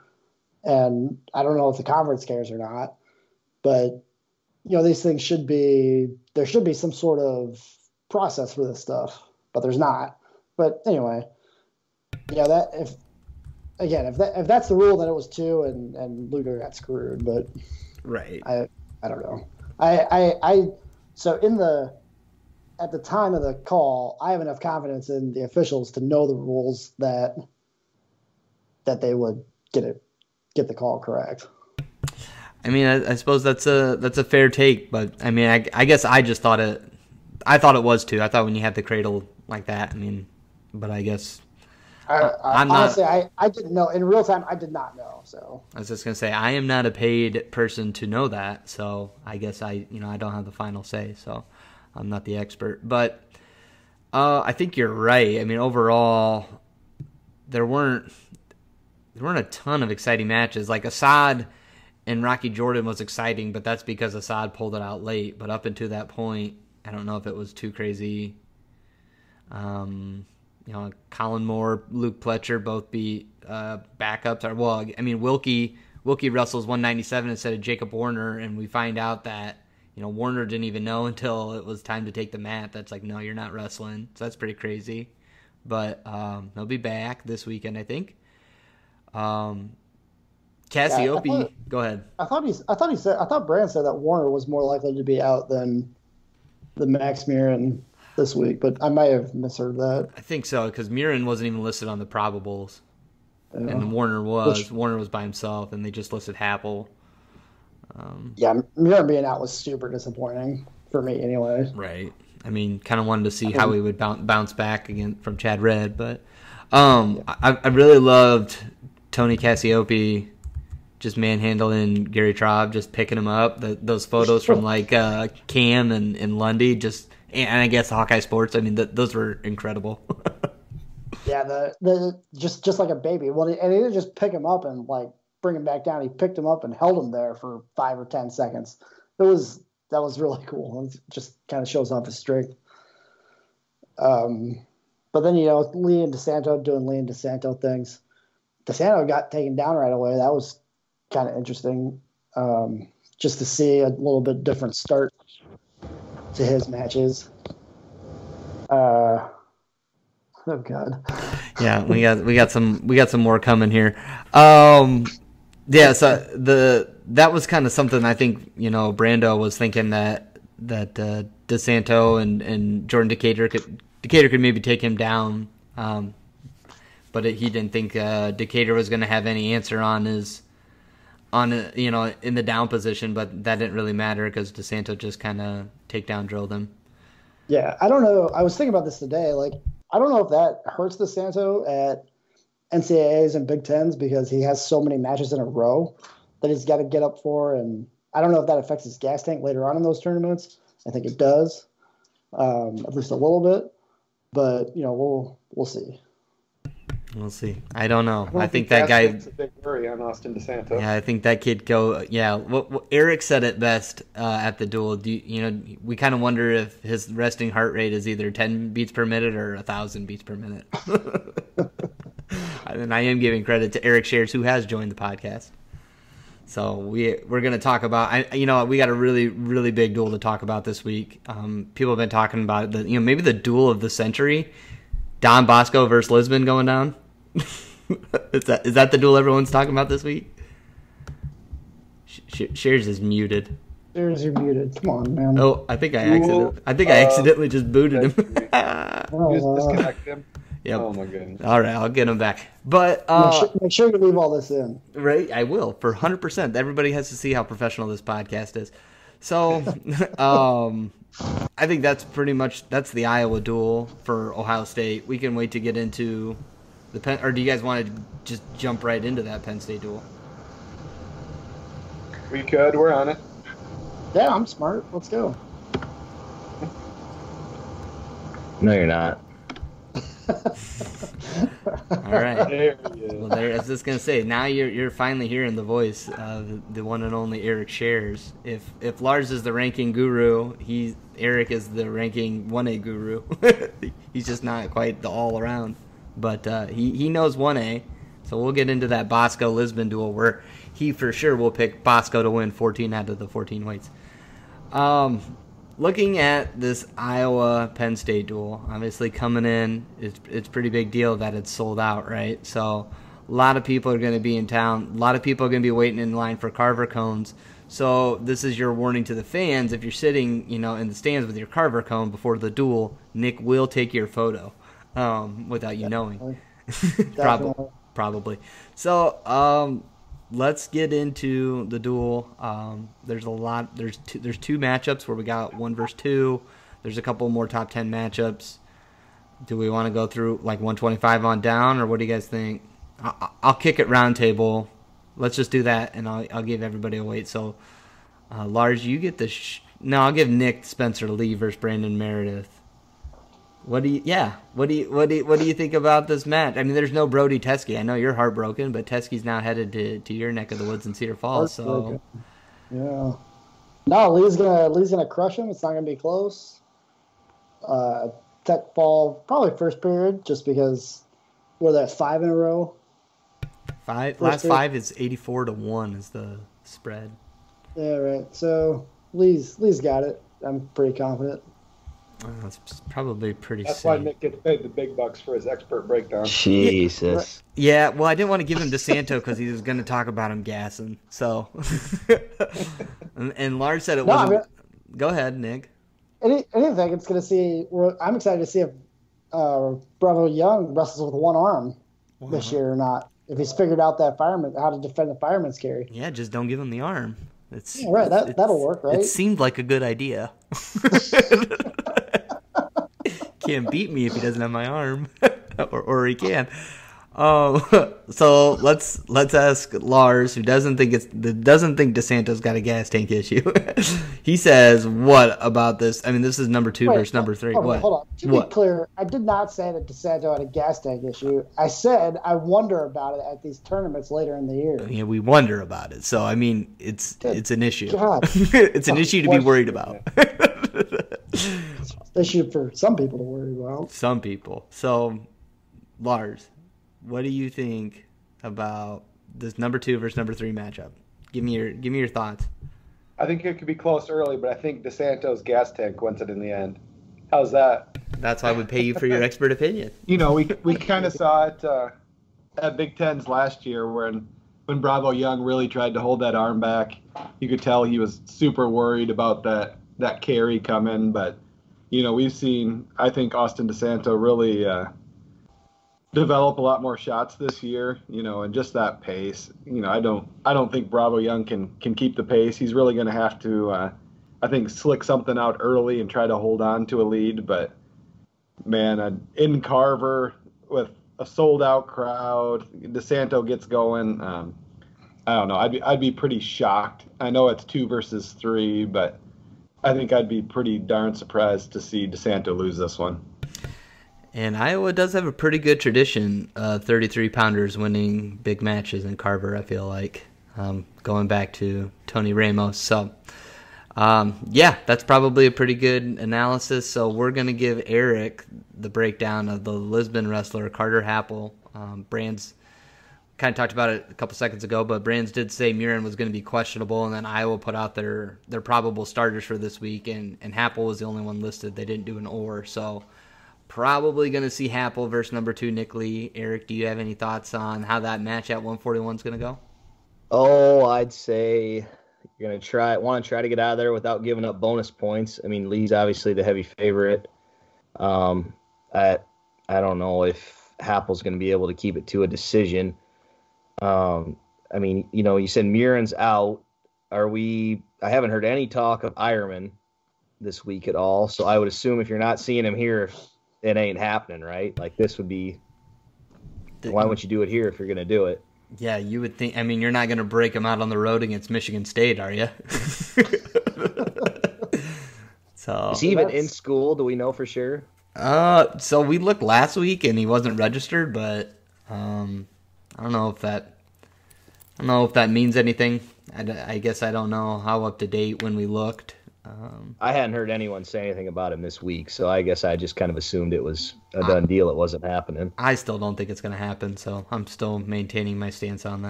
And I don't know if the conference cares or not, but these things there should be some sort of process for this stuff, but there's not. But anyway, if that's the rule, then it was 2 and Lugo got screwed. But right, I don't know. So at the time of the call, I have enough confidence in the officials to know the rules that they would get the call correct. I mean, I suppose that's a fair take, but I mean, I guess I just thought it was too. I thought when you had the cradle like that, I mean, but I guess Honestly, I didn't know. In real time, I did not know. So I was just going to say, I am not a paid person to know that, so I guess I don't have the final say, so I'm not the expert. But I think you're right. I mean, overall, there weren't a ton of exciting matches. Like Assad and Rocky Jordan was exciting, but that's because Assad pulled it out late. But up until that point, I don't know if it was too crazy. Colin Moore, Luke Pletcher both beat backups. Wilkie wrestles 197 instead of Jacob Warner, and we find out that Warner didn't even know until it was time to take the mat. That's like, no, you're not wrestling. So that's pretty crazy. But they'll be back this weekend, I think. Cassiope, go ahead. I thought Brand said that Warner was more likely to be out than Max Murin this week, but I might have misheard that. I think so, because Murin wasn't even listed on the probables, and Warner was by himself, and they just listed Happel. Murin being out was super disappointing for me, anyway. Right. I mean, kind of wanted to see how he would bounce back again from Chad Red, but I really loved Tony Cassiope just manhandling Gary Traub, just picking him up. Those photos from Cam and Lundy, and I guess Hawkeye Sports. I mean, those were incredible. Yeah, the just like a baby. Well, and he didn't just pick him up and bring him back down. He picked him up and held him there for 5 or 10 seconds. That was really cool. It just kind of shows off his strength. But then Lee and DeSanto doing Lee and DeSanto things. DeSanto got taken down right away. That was kind of interesting, just to see a little bit different start to his matches. Oh God. Yeah, we got some more coming here. So that was kind of something I think Brando was thinking that DeSanto and Jordan Decatur could maybe take him down, but he didn't think Decatur was going to have any answer in the down position, but that didn't really matter because DeSanto just kind of takedown drilled him. Yeah, I don't know. I was thinking about this today. I don't know if that hurts DeSanto at NCAAs and Big Tens because he has so many matches in a row that he's got to get up for, and I don't know if that affects his gas tank later on in those tournaments. I think it does, at least a little bit, but we'll see. We'll see. I don't know. I think that guy. It's a big worry on Austin DeSanto. Yeah, I think that kid go. Yeah, what Eric said it best at the duel. We kind of wonder if his resting heart rate is either 10 beats per minute or 1,000 beats per minute. And I am giving credit to Eric Schares, who has joined the podcast. So we're going to talk about. We got a really, really big duel to talk about this week. People have been talking about maybe the duel of the century. Don Bosco versus Lisbon going down. Is that the duel everyone's talking about this week? Shares is muted. Shares, you're muted. Come on, man. Oh, I think I accidentally just booted him. Just disconnect him. Yep. Oh my goodness. All right, I'll get him back. But make sure you leave all this in. Right, I will for 100%. Everybody has to see how professional this podcast is. So, I think that's the Iowa duel for Ohio State. We can wait to get into the Penn, or do you guys want to just jump right into that Penn State duel? We could. We're on it. Yeah, I'm smart. Let's go. No, you're not. All right. There he is. Well, I was just gonna say, now you're finally hearing the voice of the one and only Eric Schares. If Lars is the ranking guru, Eric is the ranking 1A guru. He's just not quite the all around, but he knows 1A. So we'll get into that Bosco Lisbon duel where he for sure will pick Bosco to win 14 out of the 14 weights. Looking at this Iowa Penn State duel, obviously coming in, it's pretty big deal that it's sold out, right? So a lot of people are going to be in town. A lot of people are going to be waiting in line for Carver cones. So this is your warning to the fans. If you're sitting, in the stands with your Carver cone before the duel, Nick will take your photo without you knowing. Probably. So let's get into the duel. There's a lot. There's two matchups where we got 1 versus 2. There's a couple more top 10 matchups. Do we want to go through like 125 on down, or what do you guys think? I'll kick it round table. Let's just do that, and I'll give everybody a weight. So, Lars, you get the. No, I'll give Nick Spencer Lee versus Brandon Meredith. What do you think about this match? I mean, there's no Brody Teskey. I know you're heartbroken, but Teskey's now headed to your neck of the woods in Cedar Falls. So, yeah, no, Lee's gonna crush him. It's not gonna be close. Tech fall probably first period, just because we're at 5 in a row. Last 5 is 84-1 is the spread. Yeah, right. So Lee's got it. I'm pretty confident. That's probably pretty. That's safe. why Nick gets paid the big bucks for his expert breakdown. Jesus. Yeah, well, I didn't want to give him DeSanto because he was going to talk about him gassing. So, and Lars said it wasn't. Go ahead, Nick. Anything it's going to see. I'm excited to see if Bravo Young wrestles with one arm this year or not. If he's figured out that how to defend the fireman's carry. Yeah, just don't give him the arm. Right. That'll work, right? It seemed like a good idea. Can't beat me if he doesn't have my arm, or he can. So let's ask Lars, who doesn't think DeSanto's got a gas tank issue. He says, "What about this? I mean, this is number 2 versus number 3. Hold on. To be clear, I did not say that DeSanto had a gas tank issue. I said I wonder about it at these tournaments later in the year. Yeah, we wonder about it. So I mean, it's an issue. God. It's an issue to be worried about. Issue for some people to worry about. Some people. So, Lars, what do you think about this number 2 versus number 3 matchup? Give me your thoughts. I think it could be close early, but I think DeSanto's gas tank wins it in the end. How's that? That's why I would pay you for your expert opinion. You know, we kind of saw it at Big Tens last year when Bravo Young really tried to hold that arm back. You could tell he was super worried about that carry coming, but you know, we've seen, I think, Austin DeSanto really develop a lot more shots this year, you know, and just that pace. You know, I don't think Bravo Young can keep the pace. He's really going to have to, I think, slick something out early and try to hold on to a lead. But, man, in Carver with a sold-out crowd, DeSanto gets going. I don't know. I'd be pretty shocked. I know it's 2 versus 3, but I think I'd be pretty darn surprised to see DeSanto lose this one. And Iowa does have a pretty good tradition, 33-pounders winning big matches in Carver, I feel like, going back to Tony Ramos. So, yeah, that's probably a pretty good analysis. So we're going to give Eric the breakdown of the Lisbon wrestler, Carter Happel. Brands kind of talked about it a couple seconds ago, but Brands did say Murin was going to be questionable, and then Iowa put out their probable starters for this week, and Happel was the only one listed. They didn't do an or, so probably going to see Happel versus number 2 Nick Lee. Eric, do you have any thoughts on how that match at 141 is going to go? Oh, I'd say you're going to want to try to get out of there without giving up bonus points. I mean, Lee's obviously the heavy favorite. I don't know if Happel's going to be able to keep it to a decision. I mean, you know, you said Murin's out. I haven't heard any talk of Ironman this week at all, so I would assume if you're not seeing him here, it ain't happening, right? Like, this would be, why wouldn't you do it here if you're going to do it? Yeah, you would think. I mean, you're not going to break him out on the road against Michigan State, are you? So is he even in school? Do we know for sure? So we looked last week and he wasn't registered, but I don't know if that means anything. I guess I don't know how up to date when we looked. I hadn't heard anyone say anything about him this week, so I guess I just kind of assumed it was a done deal. It wasn't happening. I still don't think it's going to happen, so I'm still maintaining my stance on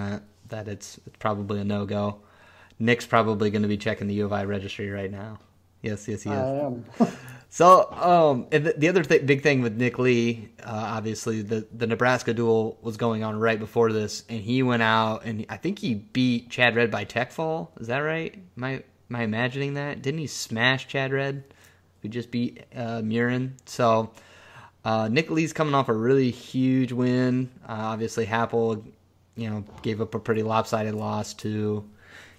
that it's probably a no-go. Nick's probably going to be checking the U of I registry right now. Yes, he is. I am. So, and the other big thing with Nick Lee, obviously, the Nebraska duel was going on right before this, and he went out, and I think he beat Chad Red by tech fall. Is that right? Am I imagining that? Didn't he smash Chad Red? Who just beat Murin? So, Nick Lee's coming off a really huge win. Obviously, Happel, gave up a pretty lopsided loss to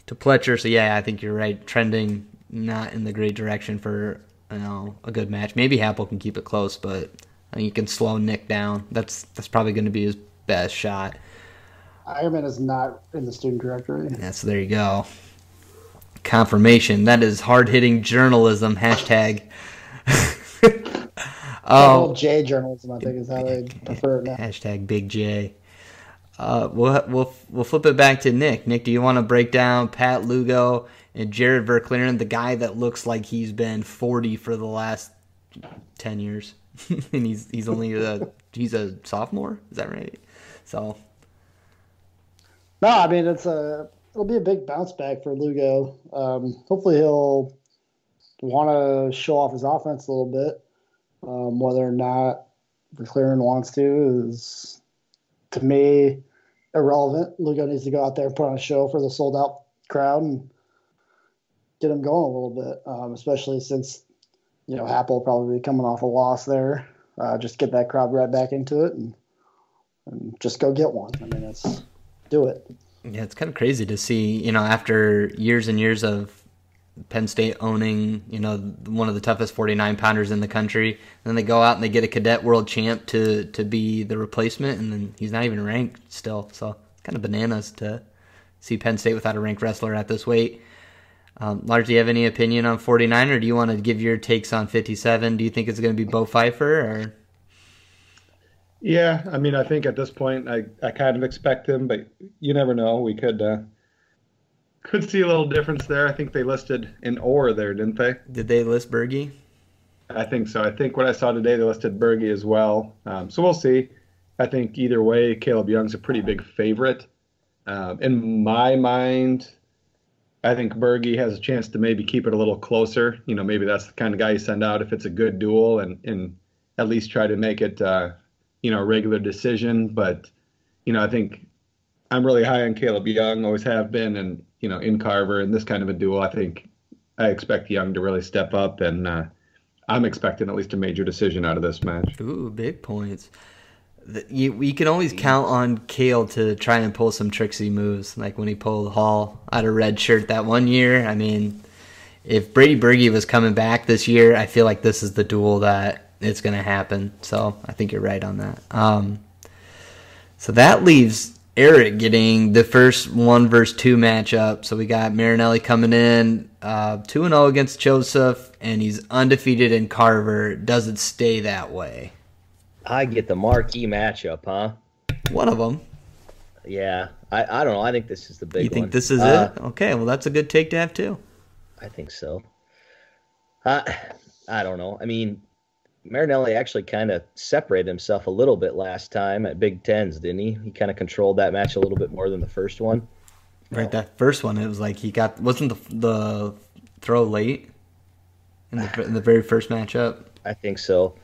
Pletcher. So, yeah, I think you're right. Trending not in the great direction for a good match. Maybe Happel can keep it close, but I think you can slow Nic down. That's probably going to be his best shot. Ironman is not in the student directory. Yeah, so there you go. Confirmation. That is hard-hitting journalism. Hashtag. Double J journalism, I think, is how they prefer it now. Hashtag Big J. We'll flip it back to Nic. Nic, do you want to break down Pat Lugo and Jared Verclaren, the guy that looks like he's been 40 for the last 10 years, and he's only he's a sophomore? Is that right? So. No, I mean it'll be a big bounce back for Lugo. Hopefully he'll want to show off his offense a little bit. Whether or not Verclaren wants to is, to me, irrelevant. Lugo needs to go out there and put on a show for the sold-out crowd and get him going a little bit, especially since, Happ will probably be coming off a loss there. Just get that crowd right back into it and just go get one. I mean, do it. Yeah, it's kind of crazy to see, after years and years of Penn State owning, one of the toughest 49-pounders in the country. And then they go out and they get a cadet world champ to be the replacement, and then he's not even ranked still. So it's kind of bananas to see Penn State without a ranked wrestler at this weight. Lars, do you have any opinion on 49, or do you want to give your takes on 57? Do you think it's going to be Bo Pfeiffer? Or? Yeah, I mean, I think at this point I kind of expect him, but you never know. We could see a little difference there. I think they listed an Orr there, didn't they? Did they list Berge? I think so. I think what I saw today, they listed Berge as well. So we'll see. I think either way, Caleb Young's a pretty big favorite. In my mind, I think Berge has a chance to maybe keep it a little closer. Maybe that's the kind of guy you send out if it's a good duel and at least try to make it, a regular decision. But, I think I'm really high on Caleb Young, always have been, and, in Carver, in this kind of a duel, I expect Young to really step up, and I'm expecting at least a major decision out of this match. Ooh, big points. We can always count on Cale to try and pull some tricksy moves, like when he pulled Hall out of red shirt that one year. I mean, if Brady Berge was coming back this year, I feel like this is the duel that it's going to happen. So I think you're right on that. So that leaves Eric getting the first 1 versus 2 matchup. So we got Marinelli coming in 2-0 against Joseph, and he's undefeated in Carver. Does it stay that way? I get the marquee matchup, huh? One of them. Yeah. I don't know. I think this is the big one. You think this is it? Okay, well, that's a good take to have, too. I think so. I don't know. I mean, Marinelli actually kind of separated himself a little bit last time at Big Tens, didn't he? He kind of controlled that match a little bit more than the first one. Right, that first one, it was like wasn't the throw late in the very first matchup? I think so.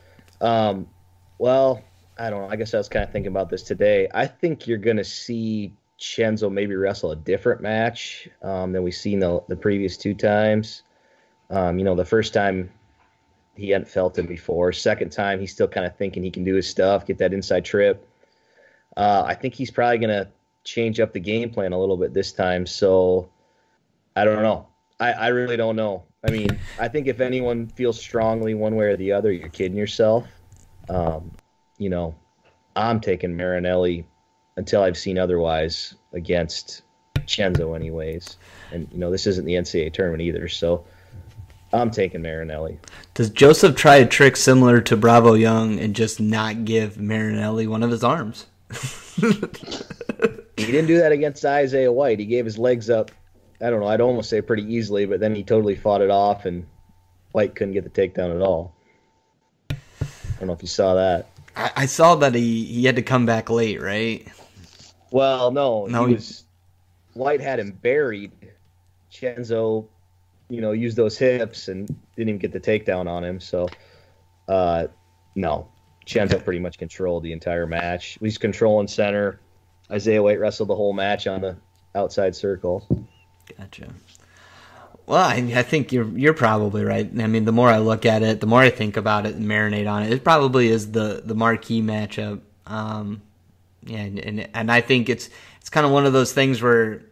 Well, I don't know. I guess I was kind of thinking about this today. I think you're going to see Chenzo maybe wrestle a different match than we've seen the previous 2 times. The first time he hadn't felt it before. Second time, he's still kind of thinking he can do his stuff, get that inside trip. I think he's probably going to change up the game plan a little bit this time. So I don't know. I really don't know. I mean, I think if anyone feels strongly one way or the other, you're kidding yourself. I'm taking Marinelli until I've seen otherwise against Chenzo anyways. And, this isn't the NCAA tournament either, so I'm taking Marinelli. Does Joseph try a trick similar to Bravo Young and just not give Marinelli one of his arms? He didn't do that against Isaiah White. He gave his legs up, I don't know, I'd almost say pretty easily, but then he totally fought it off, and White couldn't get the takedown at all. I don't know if you saw that. I saw that he had to come back late, right? Well, no. White had him buried. Chenzo, used those hips and didn't even get the takedown on him. So, no. Chenzo pretty much controlled the entire match. He's controlling center. Isaiah White wrestled the whole match on the outside circle. Gotcha. Well, I think you're probably right. I mean, the more I look at it, the more I think about it and marinate on it, it probably is the marquee matchup. And I think it's kind of one of those things where,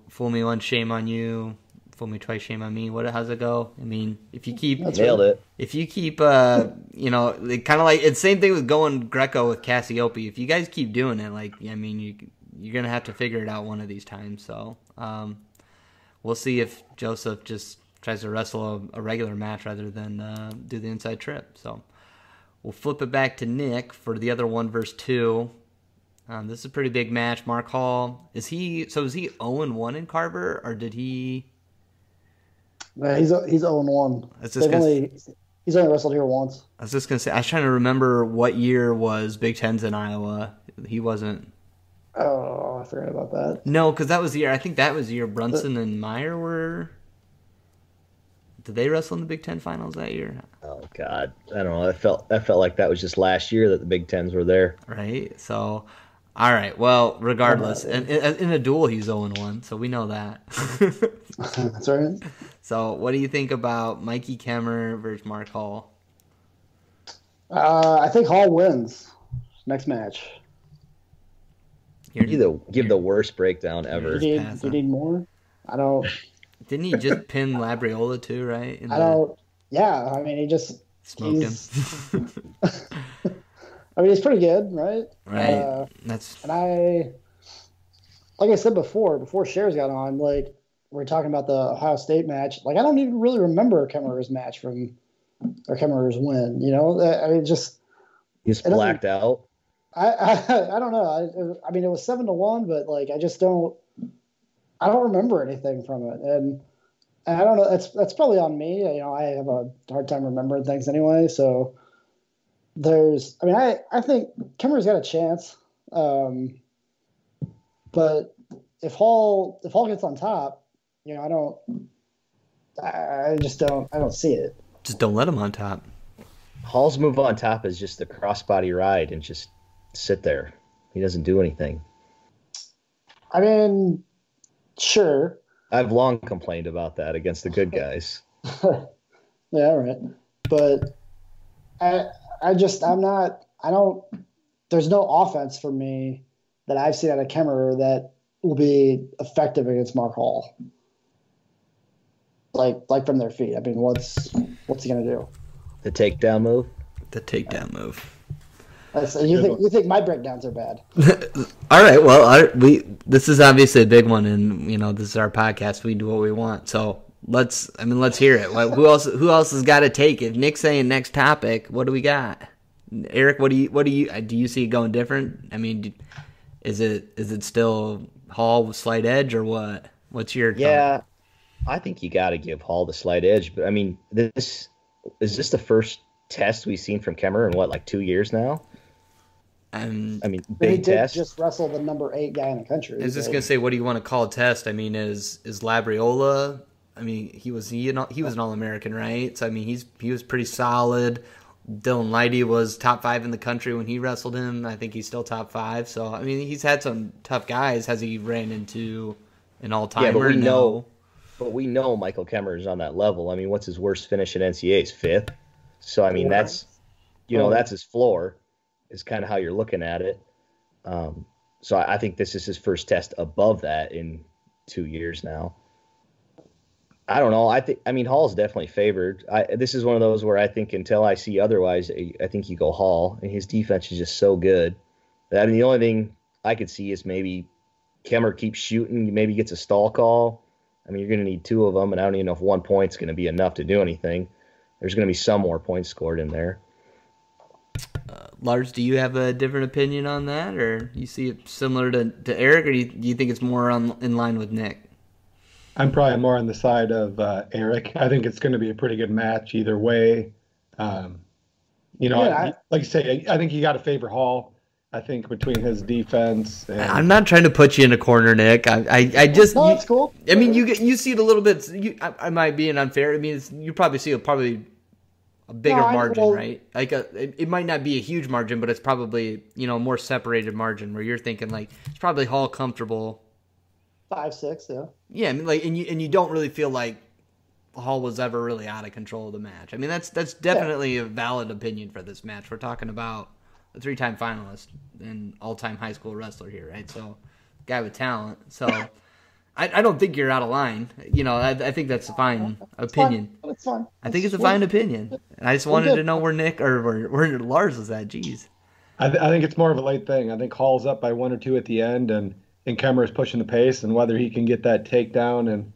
fool me once, shame on you. fool me twice, shame on me. How's it go? I mean, if you keep nailed it. If you keep, kind of like it's same thing with going Greco with Cassiope. If you guys keep doing it, like, I mean, you're gonna have to figure it out one of these times. So, we'll see if Joseph just tries to wrestle a regular match rather than do the inside trip. So, we'll flip it back to Nick for the other 1 versus 2. This is a pretty big match. Mark Hall, is he 0-1 in Carver, or did he? He's 0-1. He's only wrestled here once. I was just gonna say, I was trying to remember what year was Big Ten's in Iowa. He wasn't. Oh, I forgot about that. No, because that was the year. I think that was the year Brunson and Meyer were. Did they wrestle in the Big Ten finals that year? Oh God, I don't know. I felt like that was just last year that the Big Tens were there. Right. So, all right. Well, regardless, in a duel he's 0-1, so we know that. That's right. So, what do you think about Mikey Kemmer versus Mark Hall? I think Hall wins next match. You give the worst breakdown ever. You need more? I don't. Didn't he just pin Labriola too, right? Yeah, I mean, he just smoked him. I mean, he's pretty good, right? Right. Like I said before Schares got on, like, we're talking about the Ohio State match. Like, I don't even really remember Kemmerer's match or Kemmerer's win. You know, I mean, he's blacked out. I don't know. I mean, it was 7-1, but like, I don't remember anything from it, and I don't know. That's probably on me. You know, I have a hard time remembering things anyway. So I think Kemmer's got a chance, but if Hall gets on top, you know, I don't see it. Just don't let him on top. Hall's move on top is just the crossbody ride and just sit there. He doesn't do anything. I mean, sure. I've long complained about that against the good guys. Yeah, right. But there's no offense for me that I've seen out of Kemmerer that will be effective against Mark Hall. Like from their feet. I mean, what's he gonna do? The takedown move? The takedown move. You think my breakdowns are bad? All right. Well, this is obviously a big one, and you know this is our podcast. We do what we want. So let's hear it. Who else has got to take it? If Nick's saying next topic, what do we got? Eric, do you see it going different? I mean, is it still Hall with slight edge or what? What's your thought? Yeah, I think you got to give Hall the slight edge. But I mean, is this the first test we've seen from Kemmerer in like 2 years now? I mean, big test. Just wrestle the number 8 guy in the country. I was just gonna say, what do you want to call a test? I mean, is Labriola? I mean, he was an All-American, right? So I mean, he was pretty solid. Dylan Lighty was top 5 in the country when he wrestled him. I think he's still top 5. So I mean, he's had some tough guys. Has he ran into an all-timer? Yeah, but we know Michael Kemmerer is on that level. I mean, what's his worst finish in NCAA's 5th? So I mean, that's his floor. Is kind of how you're looking at it. So I think this is his first test above that in 2 years now. I don't know. I mean, Hall's definitely favored. This is one of those where I think until I see otherwise, I think you go Hall, and his defense is just so good. I mean, the only thing I could see is maybe Kemmerer keeps shooting, maybe gets a stall call. I mean, you're going to need 2 of them, and I don't even know if 1 point's going to be enough to do anything. There's going to be some more points scored in there. Lars, do you have a different opinion on that, or you see it similar to Eric, or do you think it's more in line with Nick? I'm probably more on the side of Eric. I think it's going to be a pretty good match either way. Like you say, I think you got to favor Hall. I think between his defense. I'm not trying to put you in a corner, Nick. I just. No, that's cool. I mean, you see it a little bit. I might be unfair. I mean, you probably see a bigger margin, right? Like it might not be a huge margin, but it's probably a more separated margin where you're thinking like it's probably Hall comfortable 5-6, yeah. Yeah, I mean, like, and you don't really feel like Hall was ever really out of control of the match. I mean, that's definitely a valid opinion for this match. We're talking about a 3-time finalist and all-time high school wrestler here, right? So, guy with talent. So, I don't think you're out of line. I think that's a fine opinion. It's fine. I think it's a fine opinion. I just wanted to know where Nick or where Lars was at. Jeez. I think it's more of a late thing. I think Hall's up by 1 or 2 at the end, and Kemmer's pushing the pace, and whether he can get that takedown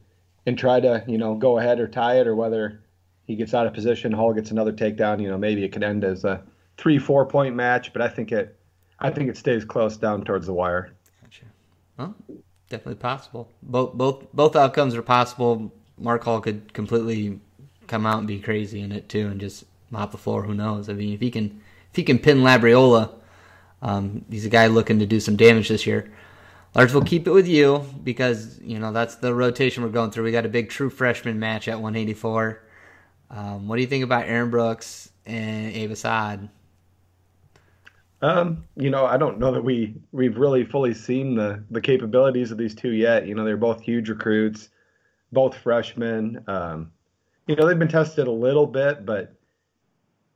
and try to, go ahead or tie it, or whether he gets out of position, Hall gets another takedown, maybe it could end as a 3-4 point match, but I think it stays close down towards the wire. Gotcha. Well, definitely possible. Both outcomes are possible. Mark Hall could completely come out and be crazy in it too, and just mop the floor. Who knows? I mean, if he can pin Labriola, he's a guy looking to do some damage this year. Lars, we'll keep it with you because that's the rotation we're going through. We got a big true freshman match at 184. What do you think about Aaron Brooks and Abe Assad? I don't know that we've really fully seen the capabilities of these two yet. They're both huge recruits, both freshmen. They've been tested a little bit, but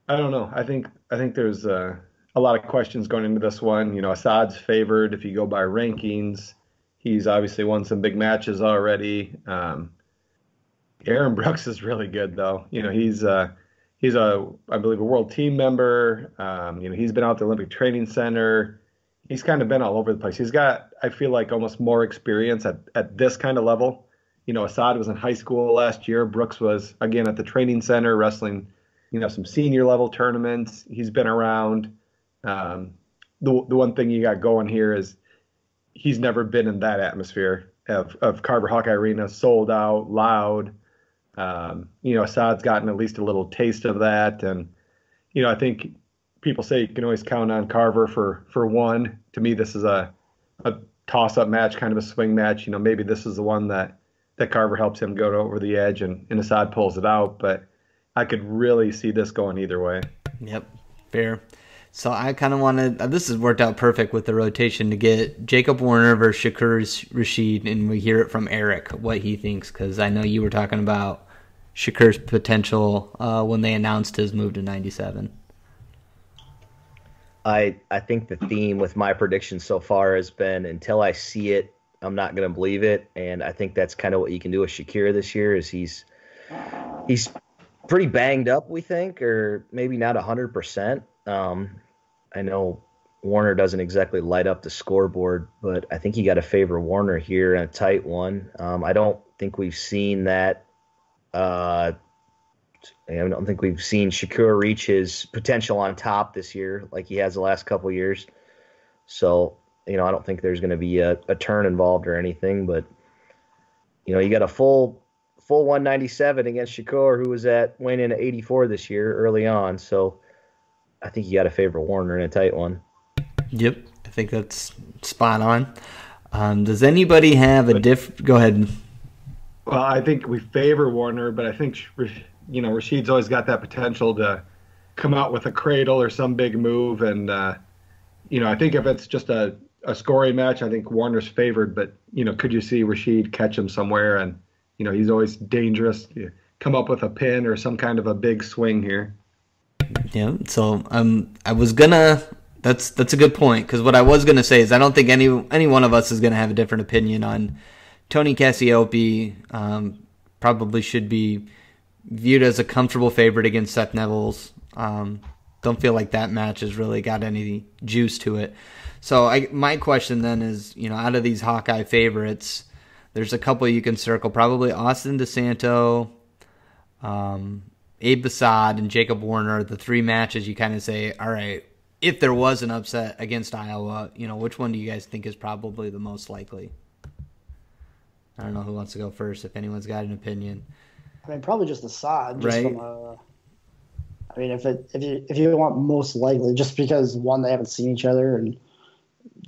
I don't know. I think there's a lot of questions going into this one. Assad's favored if you go by rankings. He's obviously won some big matches already. Aaron Brooks is really good though. He's I believe a world team member. He's been out at the Olympic Training Center. He's kind of been all over the place. He's got, I feel like, almost more experience at this kind of level. Assad was in high school last year. Brooks was, again, at the training center wrestling, some senior level tournaments. He's been around. The one thing you got going here is he's never been in that atmosphere of Carver Hawkeye Arena, sold out, loud. Assad's gotten at least a little taste of that. And, I think people say you can always count on Carver for one. To me, this is a toss-up match, kind of a swing match. Maybe this is the one that Carver helps him go over the edge and Assad pulls it out. But I could really see this going either way. Yep, fair. So I kind of wanted, this has worked out perfect with the rotation, to get Jacob Warner versus Shakur Rashid, and we hear it from Eric, what he thinks, because I know you were talking about Shakur's potential when they announced his move to 97. I think the theme with my prediction so far has been, until I see it, I'm not going to believe it. And I think that's kind of what you can do with Shakir this year, is he's pretty banged up, we think, or maybe not 100%. I know Warner doesn't exactly light up the scoreboard, but I think you got to favor Warner here in a tight one. I don't think we've seen that. I don't think we've seen Shakur reach his potential on top this year like he has the last couple of years. So, I don't think there's going to be a turn involved or anything, but, you got a full 197 against Shakur, who was weighing in at 84 this year early on. So I think you got to favor Warner in a tight one. Yep, I think that's spot on. Does anybody have a Go ahead. Well, I think we favor Warner, but I think Rashid's always got that potential to come out with a cradle or some big move, and I think if it's just a scoring match, I think Warner's favored. But could you see Rashid catch him somewhere? And he's always dangerous. Come up with a pin or some kind of a big swing here. Yeah, so I was gonna. That's a good point, because what I was gonna say is I don't think any one of us is gonna have a different opinion on Tony Cassiope. Probably should be viewed as a comfortable favorite against Seth Neville's. Don't feel like that match has really got any juice to it. So my question then is, out of these Hawkeye favorites, there's a couple you can circle. Probably Austin DeSanto, Abe Assad, and Jacob Warner, the three matches you kind of say, all right, if there was an upset against Iowa, which one do you guys think is probably the most likely? I don't know who wants to go first, if anyone's got an opinion. I mean, probably just Assad. Right. If you want most likely, just because, one, they haven't seen each other, and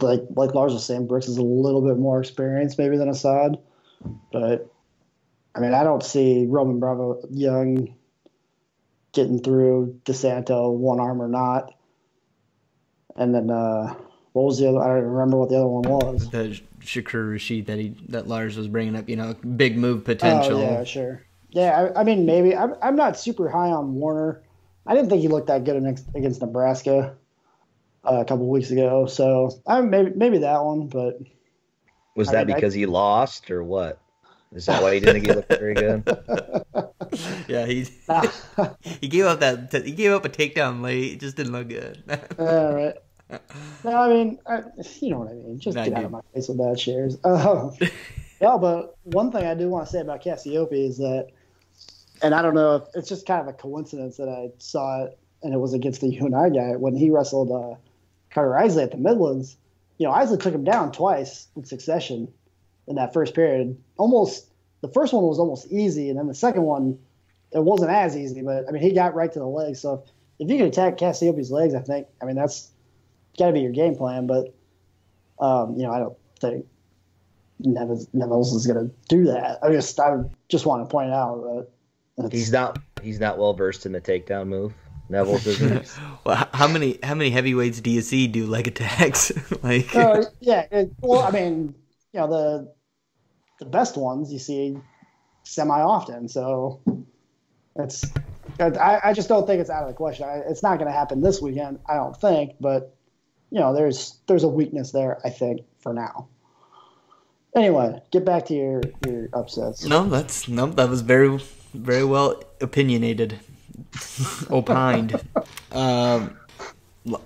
like Lars was saying, Brooks is a little bit more experienced maybe than Assad. But, I don't see Roman Bravo Young getting through DeSanto, one arm or not. And then what was the other? I don't remember what the other one was. The Shakur Rashid that Lars was bringing up, big move potential. Oh, yeah, sure. Yeah, maybe. I'm not super high on Warner. I didn't think he looked that good against Nebraska a couple weeks ago. So maybe that one, but Was that because he lost or what? Is that why he didn't look very good? Yeah, he gave up a takedown late. It just didn't look good. All right. No, I mean, you know what I mean. Just get out of my face with that, Schares. Yeah, but one thing I do want to say about Cassiope is that, and I don't know if it's just kind of a coincidence that I saw it, and it was against the UNI guy when he wrestled Carter Isley at the Midlands. You know, Isley took him down twice in succession in that first period. The first one was almost easy, and then the second one, it wasn't as easy. But I mean, he got right to the legs. So if you can attack Cassiope's legs, I mean that's got to be your game plan. But you know, I don't think Neville's is going to do that. I just want to point out that he's not well versed in the takedown move. Neville's isn't. Well, how many heavyweights do you see do leg attacks? Like, well, I mean, you know, the best ones you see semi-often. So I just don't think it's out of the question. It's not going to happen this weekend, I don't think. But you know, there's a weakness there, I think, for now. Anyway, get back to your upsets. That was very, very well opinionated. Opined.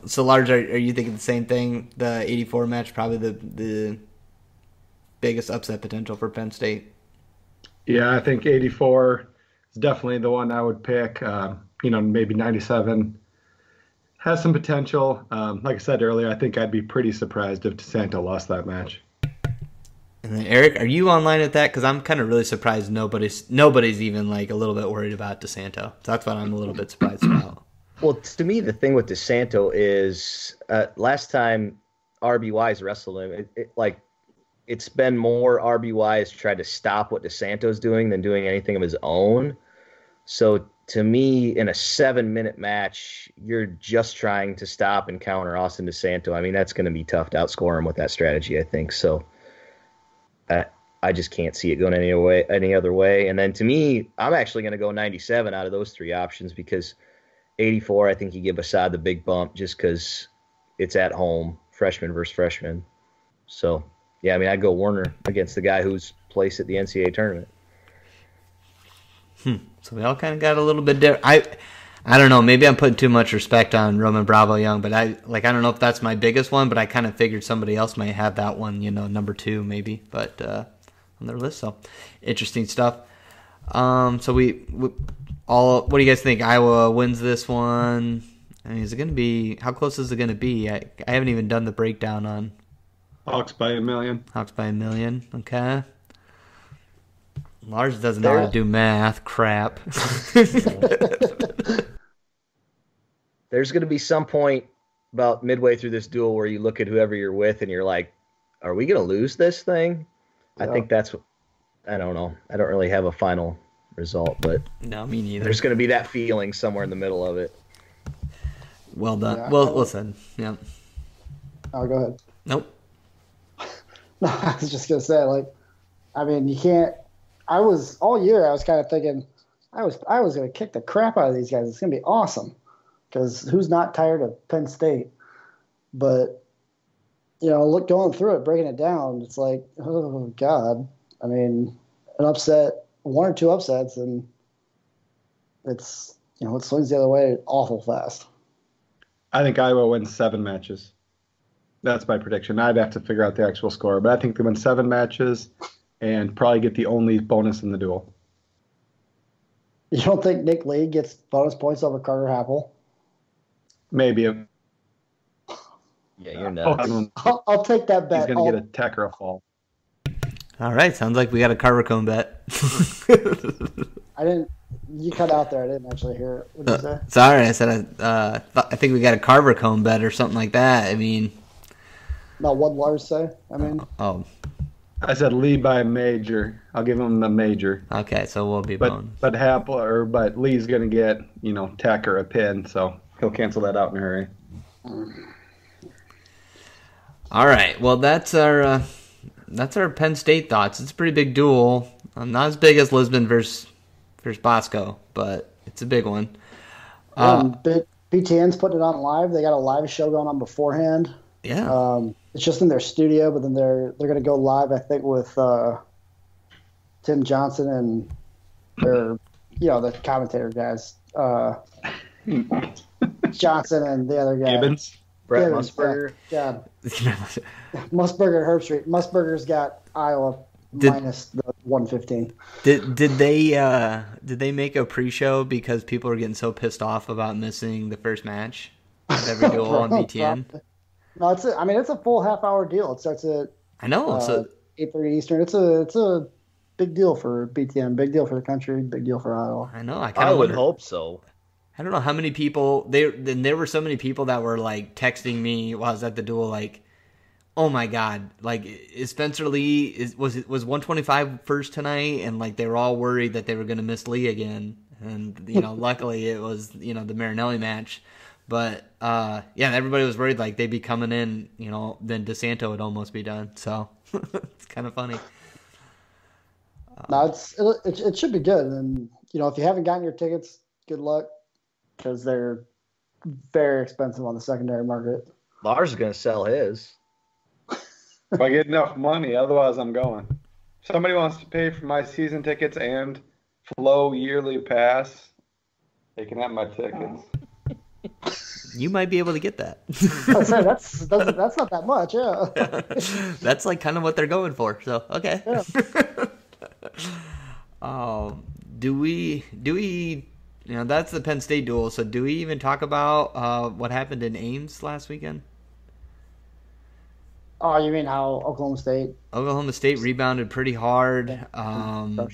So, Lars, are you thinking the same thing? The 84 match, probably the biggest upset potential for Penn State? Yeah, I think 84 is definitely the one I would pick. You know, maybe 97 has some potential. Like I said earlier, I think I'd be pretty surprised if DeSanto lost that match. And then Eric, are you online at that? Because I'm kind of really surprised nobody's even like a little bit worried about DeSanto. That's what I'm a little bit surprised about. Well, to me, the thing with DeSanto is last time RBY's wrestled him, it's been more RBY's tried to stop what DeSanto's doing than doing anything of his own. So to me, in a 7-minute match, you're just trying to stop and counter Austin DeSanto. I mean, that's going to be tough to outscore him with that strategy, I think. So I just can't see it going any other way. And then to me, I'm actually going to go 97 out of those three options because 84, I think you give Assad the big bump just because it's at home, freshman versus freshman. So, yeah, I mean, I'd go Warner against the guy who's placed at the NCAA tournament. So we all kind of got a little bit different. I don't know. Maybe I'm putting too much respect on Roman Bravo Young, but I don't know if that's my biggest one, but I kind of figured somebody else might have that one, you know, number 2 maybe, but on their list. So interesting stuff. So we all. What do you guys think? Iowa wins this one. I mean, is it going to be? How close is it going to be? I haven't even done the breakdown on Hawks by a million. Hawks by a million. Okay. Lars doesn't know how to do math. Crap. There's going to be some point about midway through this duel where you look at whoever you're with and you're like, are we going to lose this thing? Yeah. I think that's what, I don't know. I don't really have a final result, but no, me neither. There's going to be that feeling somewhere in the middle of it. Well done. Yeah, well said. Yeah. Oh, go ahead. Nope. No, I was just going to say, like, I mean, you can't, all year I was kind of thinking, I was going to kick the crap out of these guys. It's going to be awesome. Because who's not tired of Penn State? But, you know, going through it, breaking it down, it's like, oh, God. I mean, an upset, 1 or 2 upsets, and it's, you know, it swings the other way awful fast. I think Iowa wins 7 matches. That's my prediction. I'd have to figure out the actual score, but I think they win 7 matches and probably get the only bonus in the duel. You don't think Nick Lee gets bonus points over Carter Happel? Maybe. Yeah, you're nuts. I'll take that bet. He's going to get a tech or a fall. All right, sounds like we got a Carver Cone bet. You cut out there. I didn't actually hear it. What did you say? Sorry, I said I think we got a Carver Cone bet or something like that. I mean. No, what did Lars say? I mean. Oh. I said Lee by a major. I'll give him the major. Okay, so we'll be bonus. But Lee's going to get, you know, tech or a pin, so he'll cancel that out in a hurry. All right. Well, that's our Penn State thoughts. It's a pretty big duel. Not as big as Lisbon versus Bosco, but it's a big one. BTN's putting it on live. They got a live show going on beforehand. Yeah. it's just in their studio, but then they're going to go live, I think, with Tim Johnson and the commentator guys, Johnson and the other guy, Brett Gibbons, Musburger. Yeah. Musburger and Herbstreit. Musburger's got Iowa minus the 115. Did they make a pre-show because people are getting so pissed off about missing the first match of every duel on BTN? No, it's a full half-hour deal. It starts at 8:30 Eastern. It's a big deal for BTN, big deal for the country, big deal for Iowa. I know. I would hope so. I don't know how many people there were so many people that were like texting me while I was at the duel, like, oh my god, like, is Spencer Lee was 125 first tonight, and like they were all worried that they were going to miss Lee again, and luckily it was the Marinelli match, but everybody was worried like they'd be coming in, then DeSanto would almost be done, so it's kind of funny. No, it should be good, and if you haven't gotten your tickets, good luck. Because they're very expensive on the secondary market. Lars is going to sell his. If I get enough money, otherwise I'm going. If somebody wants to pay for my season tickets and Flow yearly pass, they can have my tickets. You might be able to get that. That's not that much, yeah. That's like kind of what they're going for. So okay. Yeah. Do we? That's the Penn State duel, so do we even talk about what happened in Ames last weekend? Oh, you mean how Oklahoma State rebounded pretty hard. More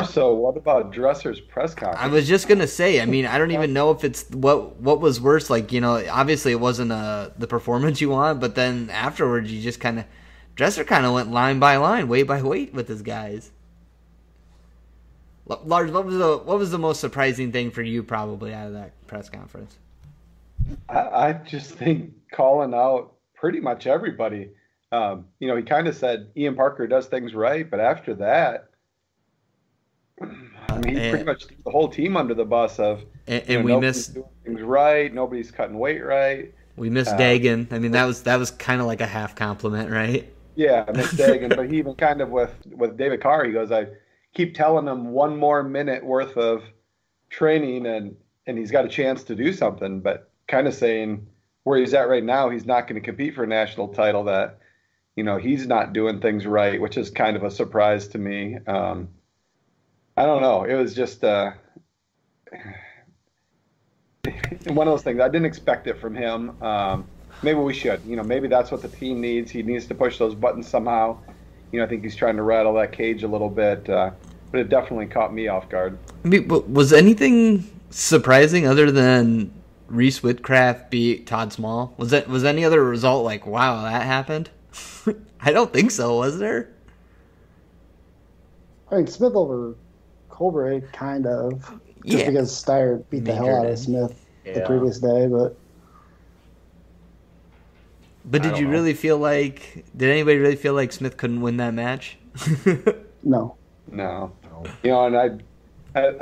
so, what about Dresser's press conference? I was just going to say, I don't even know if it's what was worse. Like, obviously it wasn't the performance you want, but then afterwards you just Dresser kind of went line by line, weight by weight with his guys. Lars, what was the most surprising thing for you probably out of that press conference? I just think calling out pretty much everybody. He kind of said Ian Parker does things right, but after that, he pretty much threw the whole team under the bus of we missed doing things right, nobody's cutting weight right. We missed Dagan. That was kind of like a half compliment, right? Yeah, I missed Dagan, but he even kind of with David Carr, he goes, I keep telling him one more minute worth of training and he's got a chance to do something, but kind of saying where he's at right now, he's not going to compete for a national title, that, he's not doing things right, which is kind of a surprise to me. I don't know. It was just one of those things. I didn't expect it from him. Maybe we should. Maybe that's what the team needs. He needs to push those buttons somehow. I think he's trying to rattle that cage a little bit, but it definitely caught me off guard. But was anything surprising other than Reese Whitcraft beat Todd Small? Was any other result like, wow, that happened? I don't think so. Was there? Smith over Colbert, kind of, just Yeah. because Steyer beat the hell out of Smith the previous day, but. But did anybody really feel like Smith couldn't win that match? No. And I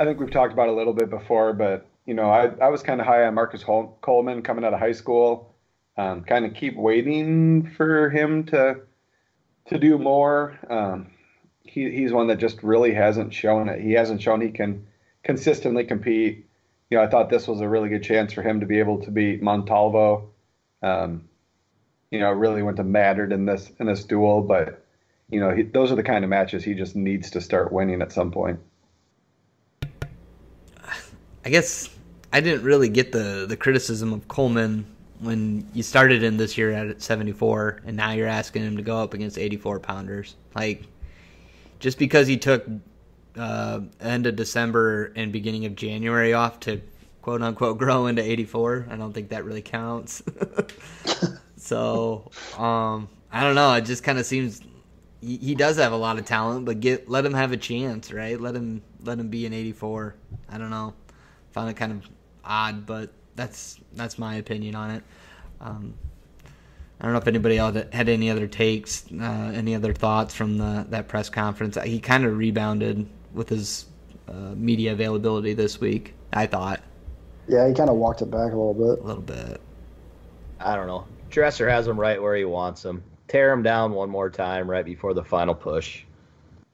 think we've talked about it a little bit before, but, I was kind of high on Marcus Coleman coming out of high school. Kind of keep waiting for him to do more. He's one that just really hasn't shown it. He hasn't shown he can consistently compete. I thought this was a really good chance for him to be able to beat Montalvo. It really wouldn't have mattered in this duel, but those are the kind of matches he just needs to start winning at some point. I guess I didn't really get the criticism of Coleman when you started him this year at 74, and now you're asking him to go up against 84-pounders. Like, just because he took end of December and beginning of January off to quote-unquote grow into 84, I don't think that really counts. So, I don't know. It just kind of seems he does have a lot of talent, but let him have a chance, right? Let him be an 84. I don't know. Found it kind of odd, but that's my opinion on it. I don't know if anybody else had any other takes, any other thoughts from that press conference. He kind of rebounded with his media availability this week, I thought. Yeah, he kind of walked it back a little bit. A little bit. I don't know. Dresser has them right where he wants them. Tear them down one more time right before the final push.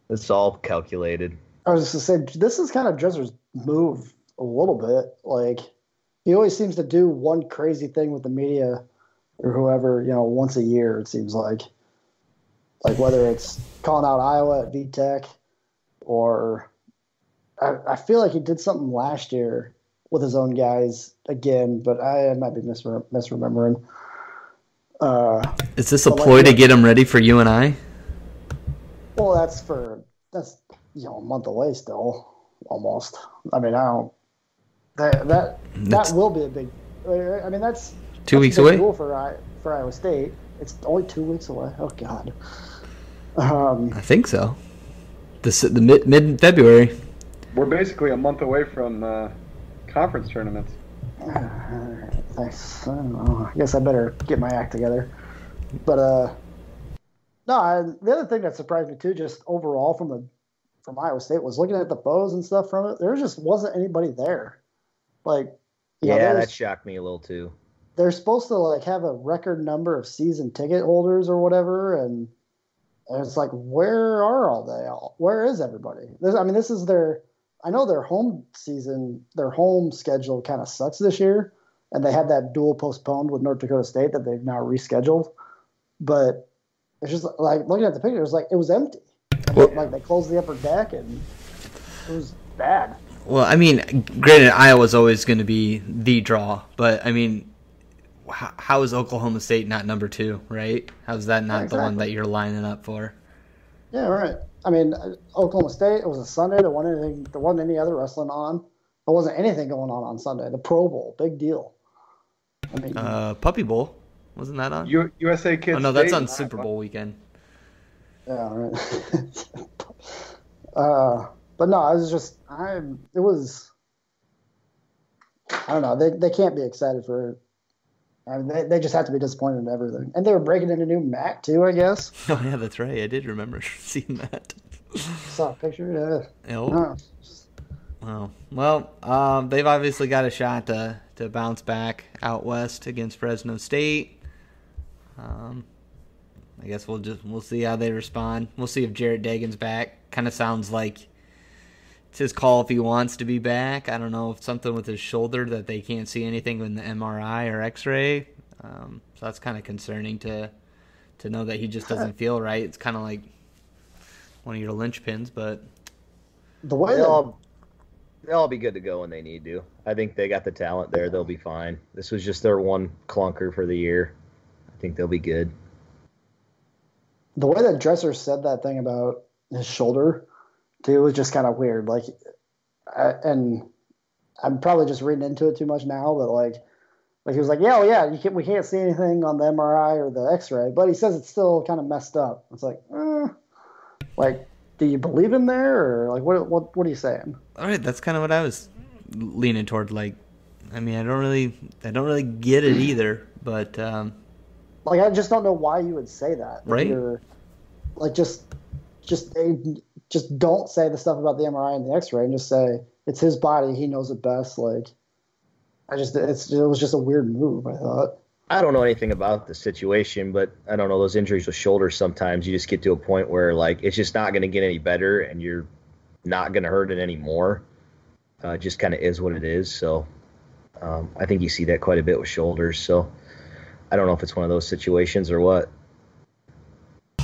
It's all calculated. I was just going to say, this is kind of Dresser's move a little bit. Like, he always seems to do one crazy thing with the media or whoever, once a year, it seems like. Like, whether it's calling out Iowa at VTech or I feel like he did something last year with his own guys again, but I might be misremembering. Is this a ploy to get him ready for you and I? Well, that's a month away still, almost. I mean, I don't. That will be a big. I mean, that's 2 weeks away. Cool for Iowa State. It's only 2 weeks away. Oh God. I think so. The mid February. We're basically a month away from conference tournaments. Thanks. I don't know. I guess I better get my act together. But no. The other thing that surprised me too, just overall from Iowa State, was looking at the photos and stuff from it. There just wasn't anybody there. Like, that shocked me a little too. They're supposed to have a record number of season ticket holders or whatever, and it's like, where are all they all? Where is everybody? This is their. I know their home schedule kind of sucks this year, and they had that dual postponed with North Dakota State that they've now rescheduled. But it's just like looking at the picture, it was empty. Like they closed the upper deck, and it was bad. Well, I mean, granted, Iowa's always going to be the draw, but I mean, how is Oklahoma State not number 2, right? How's that not the one that you're lining up for? Yeah, right. I mean, Oklahoma State, it was a Sunday. There wasn't any other wrestling on. There wasn't anything going on Sunday. The Pro Bowl, big deal. I mean, Puppy Bowl, wasn't that on? USA Kids. Oh no, that's on Super Bowl weekend. Yeah, right. But no, I don't know. They can't be excited for it. I mean, they just have to be disappointed in everything. And they were breaking in a new mat, too, I guess. Oh, yeah, that's right. I did remember seeing that. Saw a picture, yeah. Oh. Wow. Well, they've obviously got a shot to bounce back out west against Fresno State. I guess we'll see how they respond. We'll see if Jarrett Dagan's back. Kind of sounds like it's his call if he wants to be back. I don't know if something with his shoulder that they can't see anything in the MRI or X-ray. So that's kind of concerning to know that he just doesn't feel right. It's kind of like one of your linchpins, but the way they'll all be good to go when they need to. I think they got the talent there. They'll be fine. This was just their one clunker for the year. I think they'll be good. The way that Dresser said that thing about his shoulder, too, was just kind of weird. And I'm probably just reading into it too much now, but he was like, we can't see anything on the MRI or the X-ray, but he says it's still kind of messed up. It's like, do you believe him there, or what are you saying? All right, that's kind of what I was leaning toward. I don't really get it either, but I just don't know why you would say that. Right? Just don't say the stuff about the MRI and the X-ray, and just say it's his body. He knows it best. It was just a weird move, I thought. I don't know anything about the situation, but I don't know, those injuries with shoulders, sometimes you just get to a point where it's just not going to get any better and you're not going to hurt it anymore. It just kind of is what it is. So I think you see that quite a bit with shoulders. So I don't know if it's one of those situations or what.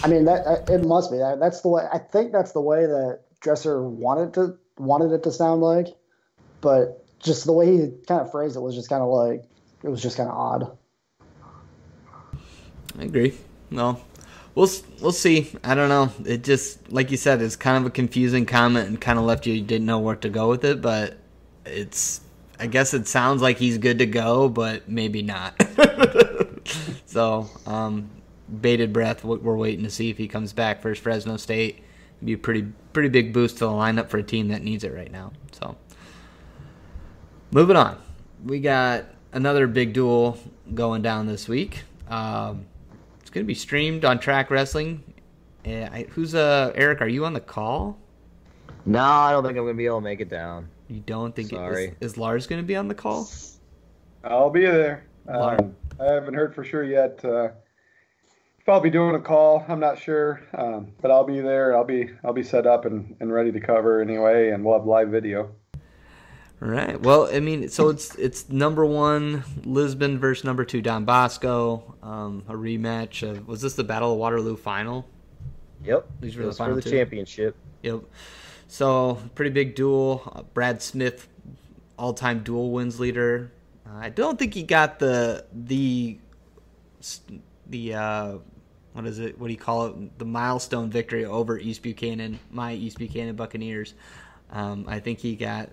I mean, it must be. That's the way. I think that's the way that Dresser wanted it to sound like, but just the way he kind of phrased it was just kind of odd. I agree. No, we'll see. I don't know. It just, like you said, it's kind of a confusing comment and kind of left you didn't know where to go with it. But I guess it sounds like he's good to go, but maybe not. So, bated breath. We're waiting to see if he comes back versus Fresno State. It'd be a pretty big boost to the lineup for a team that needs it right now. So, moving on. We got another big duel going down this week. It's going to be streamed on Track Wrestling. Who's Eric? Are you on the call? No, I don't think I'm going to be able to make it down. You don't think? Sorry. Is Lars going to be on the call? I'll be there. I haven't heard for sure yet if I'll be doing a call. I'm not sure, but I'll be there. I'll be set up and ready to cover anyway, and we'll have live video. Right. Well, I mean, so it's number 1 Lisbon versus number 2 Don Bosco, a rematch of, was this the Battle of Waterloo final? Yep. These were it was for the championship. Yep. So pretty big duel. Brad Smith, all-time duel wins leader. I don't think he got the what is it? What do you call it? The milestone victory over East Buchanan, my East Buchanan Buccaneers. I think he got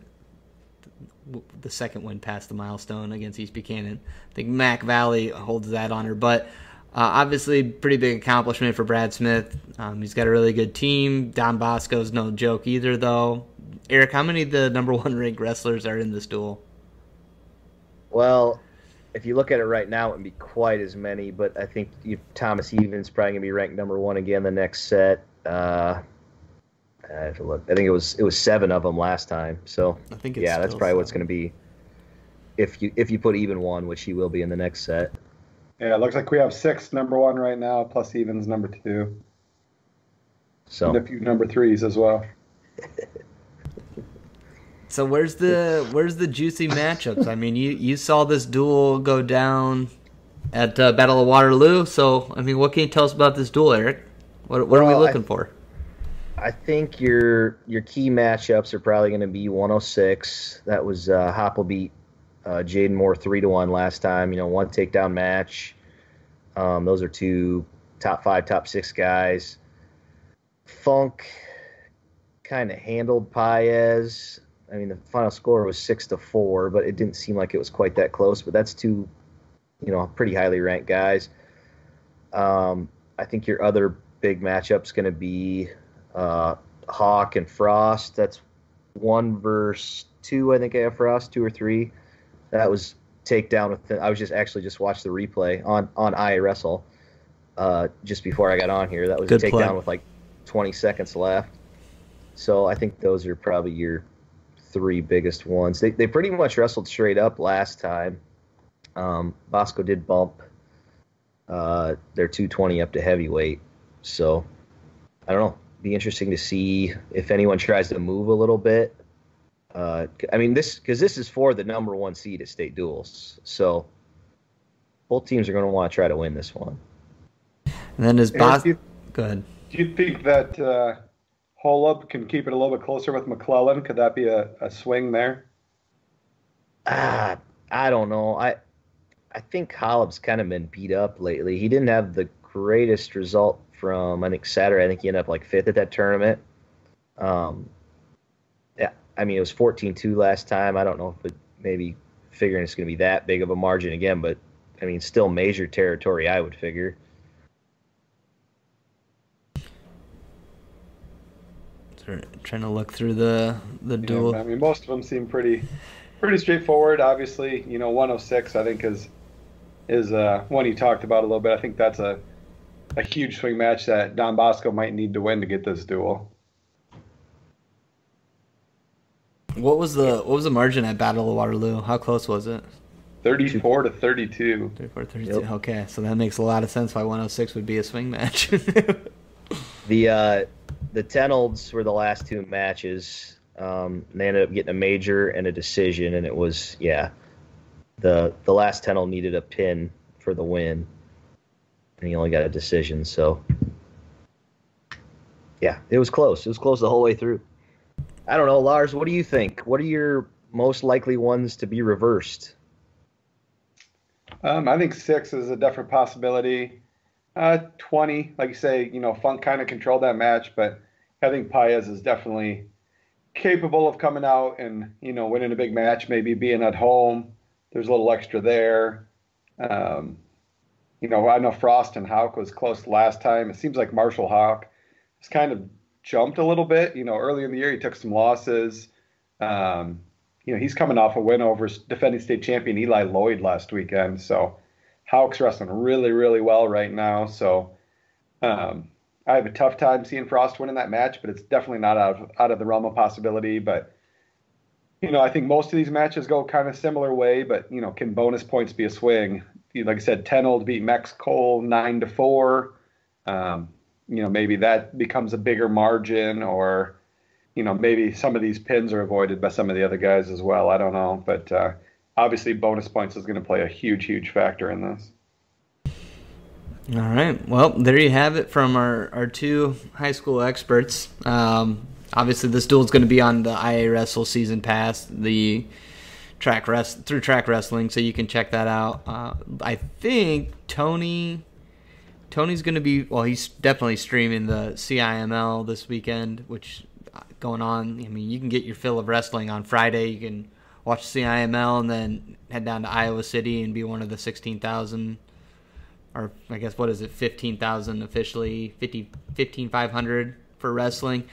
the second win past the milestone against East Buchanan. I think Mac Valley holds that honor, but obviously pretty big accomplishment for Brad Smith. He's got a really good team. Don Bosco's no joke either, though. Eric, how many of the number 1 ranked wrestlers are in this duel? Well, if you look at it right now, it wouldn't be quite as many, but I think Thomas Evans probably going to be ranked number 1 again the next set. I have to look. I think it was 7 of them last time. So I think that's probably what's going to be if you put even 1, which he will be in the next set. Yeah, it looks like we have 6 number 1 right now, plus Evans number 2. So and a few number 3s as well. So where's the juicy matchups? I mean, you saw this duel go down at Battle of Waterloo. So I mean, what can you tell us about this duel, Eric? What are we looking for? I think your key matchups are probably going to be 106. That was Hopple beat Jaden Moore 3-1 last time. 1 takedown match. Those are 2 top 5, top 6 guys. Funk kind of handled Paez. I mean, the final score was 6-4, but it didn't seem like it was quite that close. But that's 2, pretty highly ranked guys. I think your other big matchup's going to be Hawk and Frost. That's 1 versus 2. I think I have Frost 2 or 3. That was takedown with. I was just watched the replay on iWrestle just before I got on here. That was Good a takedown play. with like 20 seconds left. So I think those are probably your 3 biggest ones. They pretty much wrestled straight up last time. Bosco did bump their 220 up to heavyweight. So I don't know. Be interesting to see if anyone tries to move a little bit. I mean, this is for the number 1 seed at state duels. So both teams are going to want to try to win this one. And then is Bosco? Go ahead. Do you think that Holub can keep it a little bit closer with McClellan? Could that be a swing there? I don't know. I think Holub's kind of been beat up lately. He didn't have the greatest result from, I think, Saturday. I think he ended up like 5th at that tournament. Yeah, I mean, it was 14-2 last time. I don't know if it maybe figuring it's going to be that big of a margin again, but I mean, still major territory, I would figure. Trying to look through the duel. I mean, most of them seem pretty straightforward. Obviously, 106 I think is one you talked about a little bit. I think that's a huge swing match that Don Bosco might need to win to get this duel. What was the margin at Battle of Waterloo? How close was it? 34-32. 34-32. Yep. Okay, so that makes a lot of sense why 106 would be a swing match. The 10-olds were the last 2 matches. They ended up getting a major and a decision, and it was, the last 10-old needed a pin for the win, and he only got a decision. So, it was close. It was close the whole way through. I don't know, Lars, what do you think? What are your most likely ones to be reversed? I think 6 is a definite possibility. 20, like you say, Funk kind of controlled that match, but I think Paez is definitely capable of coming out and, winning a big match, maybe being at home. There's a little extra there. I know Frost and Houck was close last time. It seems like Marshall Houck has kind of jumped a little bit. Early in the year, he took some losses. He's coming off a win over defending state champion Eli Lloyd last weekend. So Houck's wrestling really, really well right now. So I have a tough time seeing Frost winning that match, but it's definitely not out of the realm of possibility. But I think most of these matches go kind of similar way, but, can bonus points be a swing? Like I said, 10-0 to beat Mex Cole 9-4. Maybe that becomes a bigger margin, or, maybe some of these pins are avoided by some of the other guys as well. I don't know. But obviously bonus points is going to play a huge, huge factor in this. All right. Well, there you have it from our two high school experts. Obviously, this duel is going to be on the IA Wrestle Season Pass, the track wrestling, so you can check that out. I think Tony's going to be, he's definitely streaming the CIML this weekend, which going on. I mean, you can get your fill of wrestling on Friday. You can watch CIML and then head down to Iowa City and be one of the 16,000, or I guess, what is it, 15,000 officially, 15,500 for wrestling.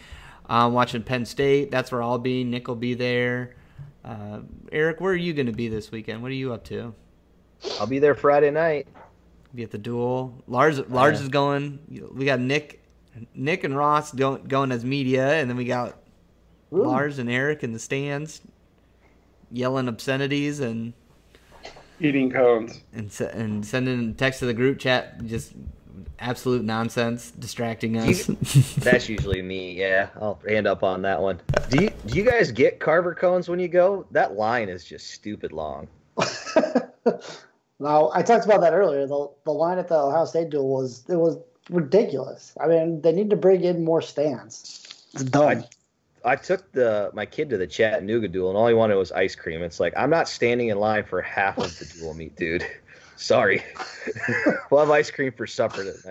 Watching Penn State, that's where I'll be. Nick will be there. Eric, where are you going to be this weekend? What are you up to? I'll be there Friday night. Be at the duel. Lars is going. We got Nick and Ross going as media, and then we got Lars and Eric in the stands yelling obscenities and eating cones and sending text to the group chat, just absolute nonsense, distracting us. That's usually me. Yeah, I'll hand up on that one. Do you guys get Carver cones when you go? That line is just stupid long. Now, I talked about that earlier. The line at the Ohio State duel was ridiculous. I mean, they need to bring in more stands. It's dumb. I took my kid to the Chattanooga duel, and all he wanted was ice cream. It's like, I'm not standing in line for half of the duel meat, dude. Sorry. We'll have ice cream for supper that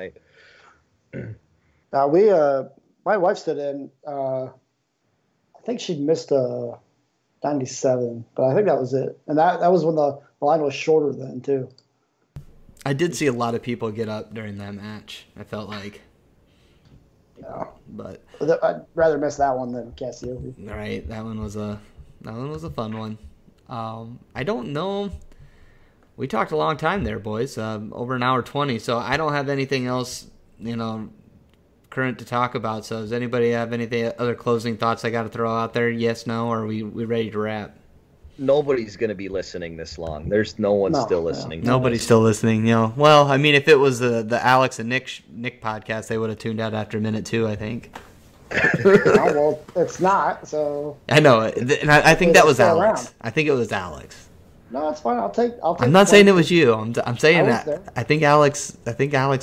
night. My wife stood in, I think she missed a 97, but I think that was it. And that was when the line was shorter then, too. I did see a lot of people get up during that match, I felt like. Yeah. But I'd rather miss that one than Cassioppi. Right, that one was a fun one. I don't know. We talked a long time there, boys. Over an hour 20. So I don't have anything else, current to talk about. So does anybody have anything other closing thoughts I got to throw out there? Yes, no, or are we ready to wrap? Nobody's going to be listening this long. There's no one still listening. Nobody's still listening. Well, I mean, if it was the Alex and Nick podcast, they would have tuned out after minute 2, I think. Well, it's not. So I know, and I think that was Alex. Around. I think it was Alex. No, it's fine. I'll take. I'm not saying it was you. I'm saying that I think Alex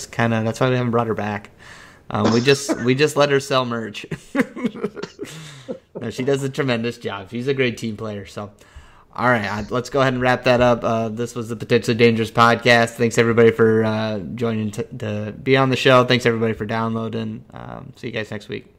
kind of. That's why we haven't brought her back. We just let her sell merch. No, she does a tremendous job. She's a great team player. So, all right, let's go ahead and wrap that up. This was the Potentially Dangerous podcast. Thanks everybody for joining to be on the show. Thanks everybody for downloading. See you guys next week.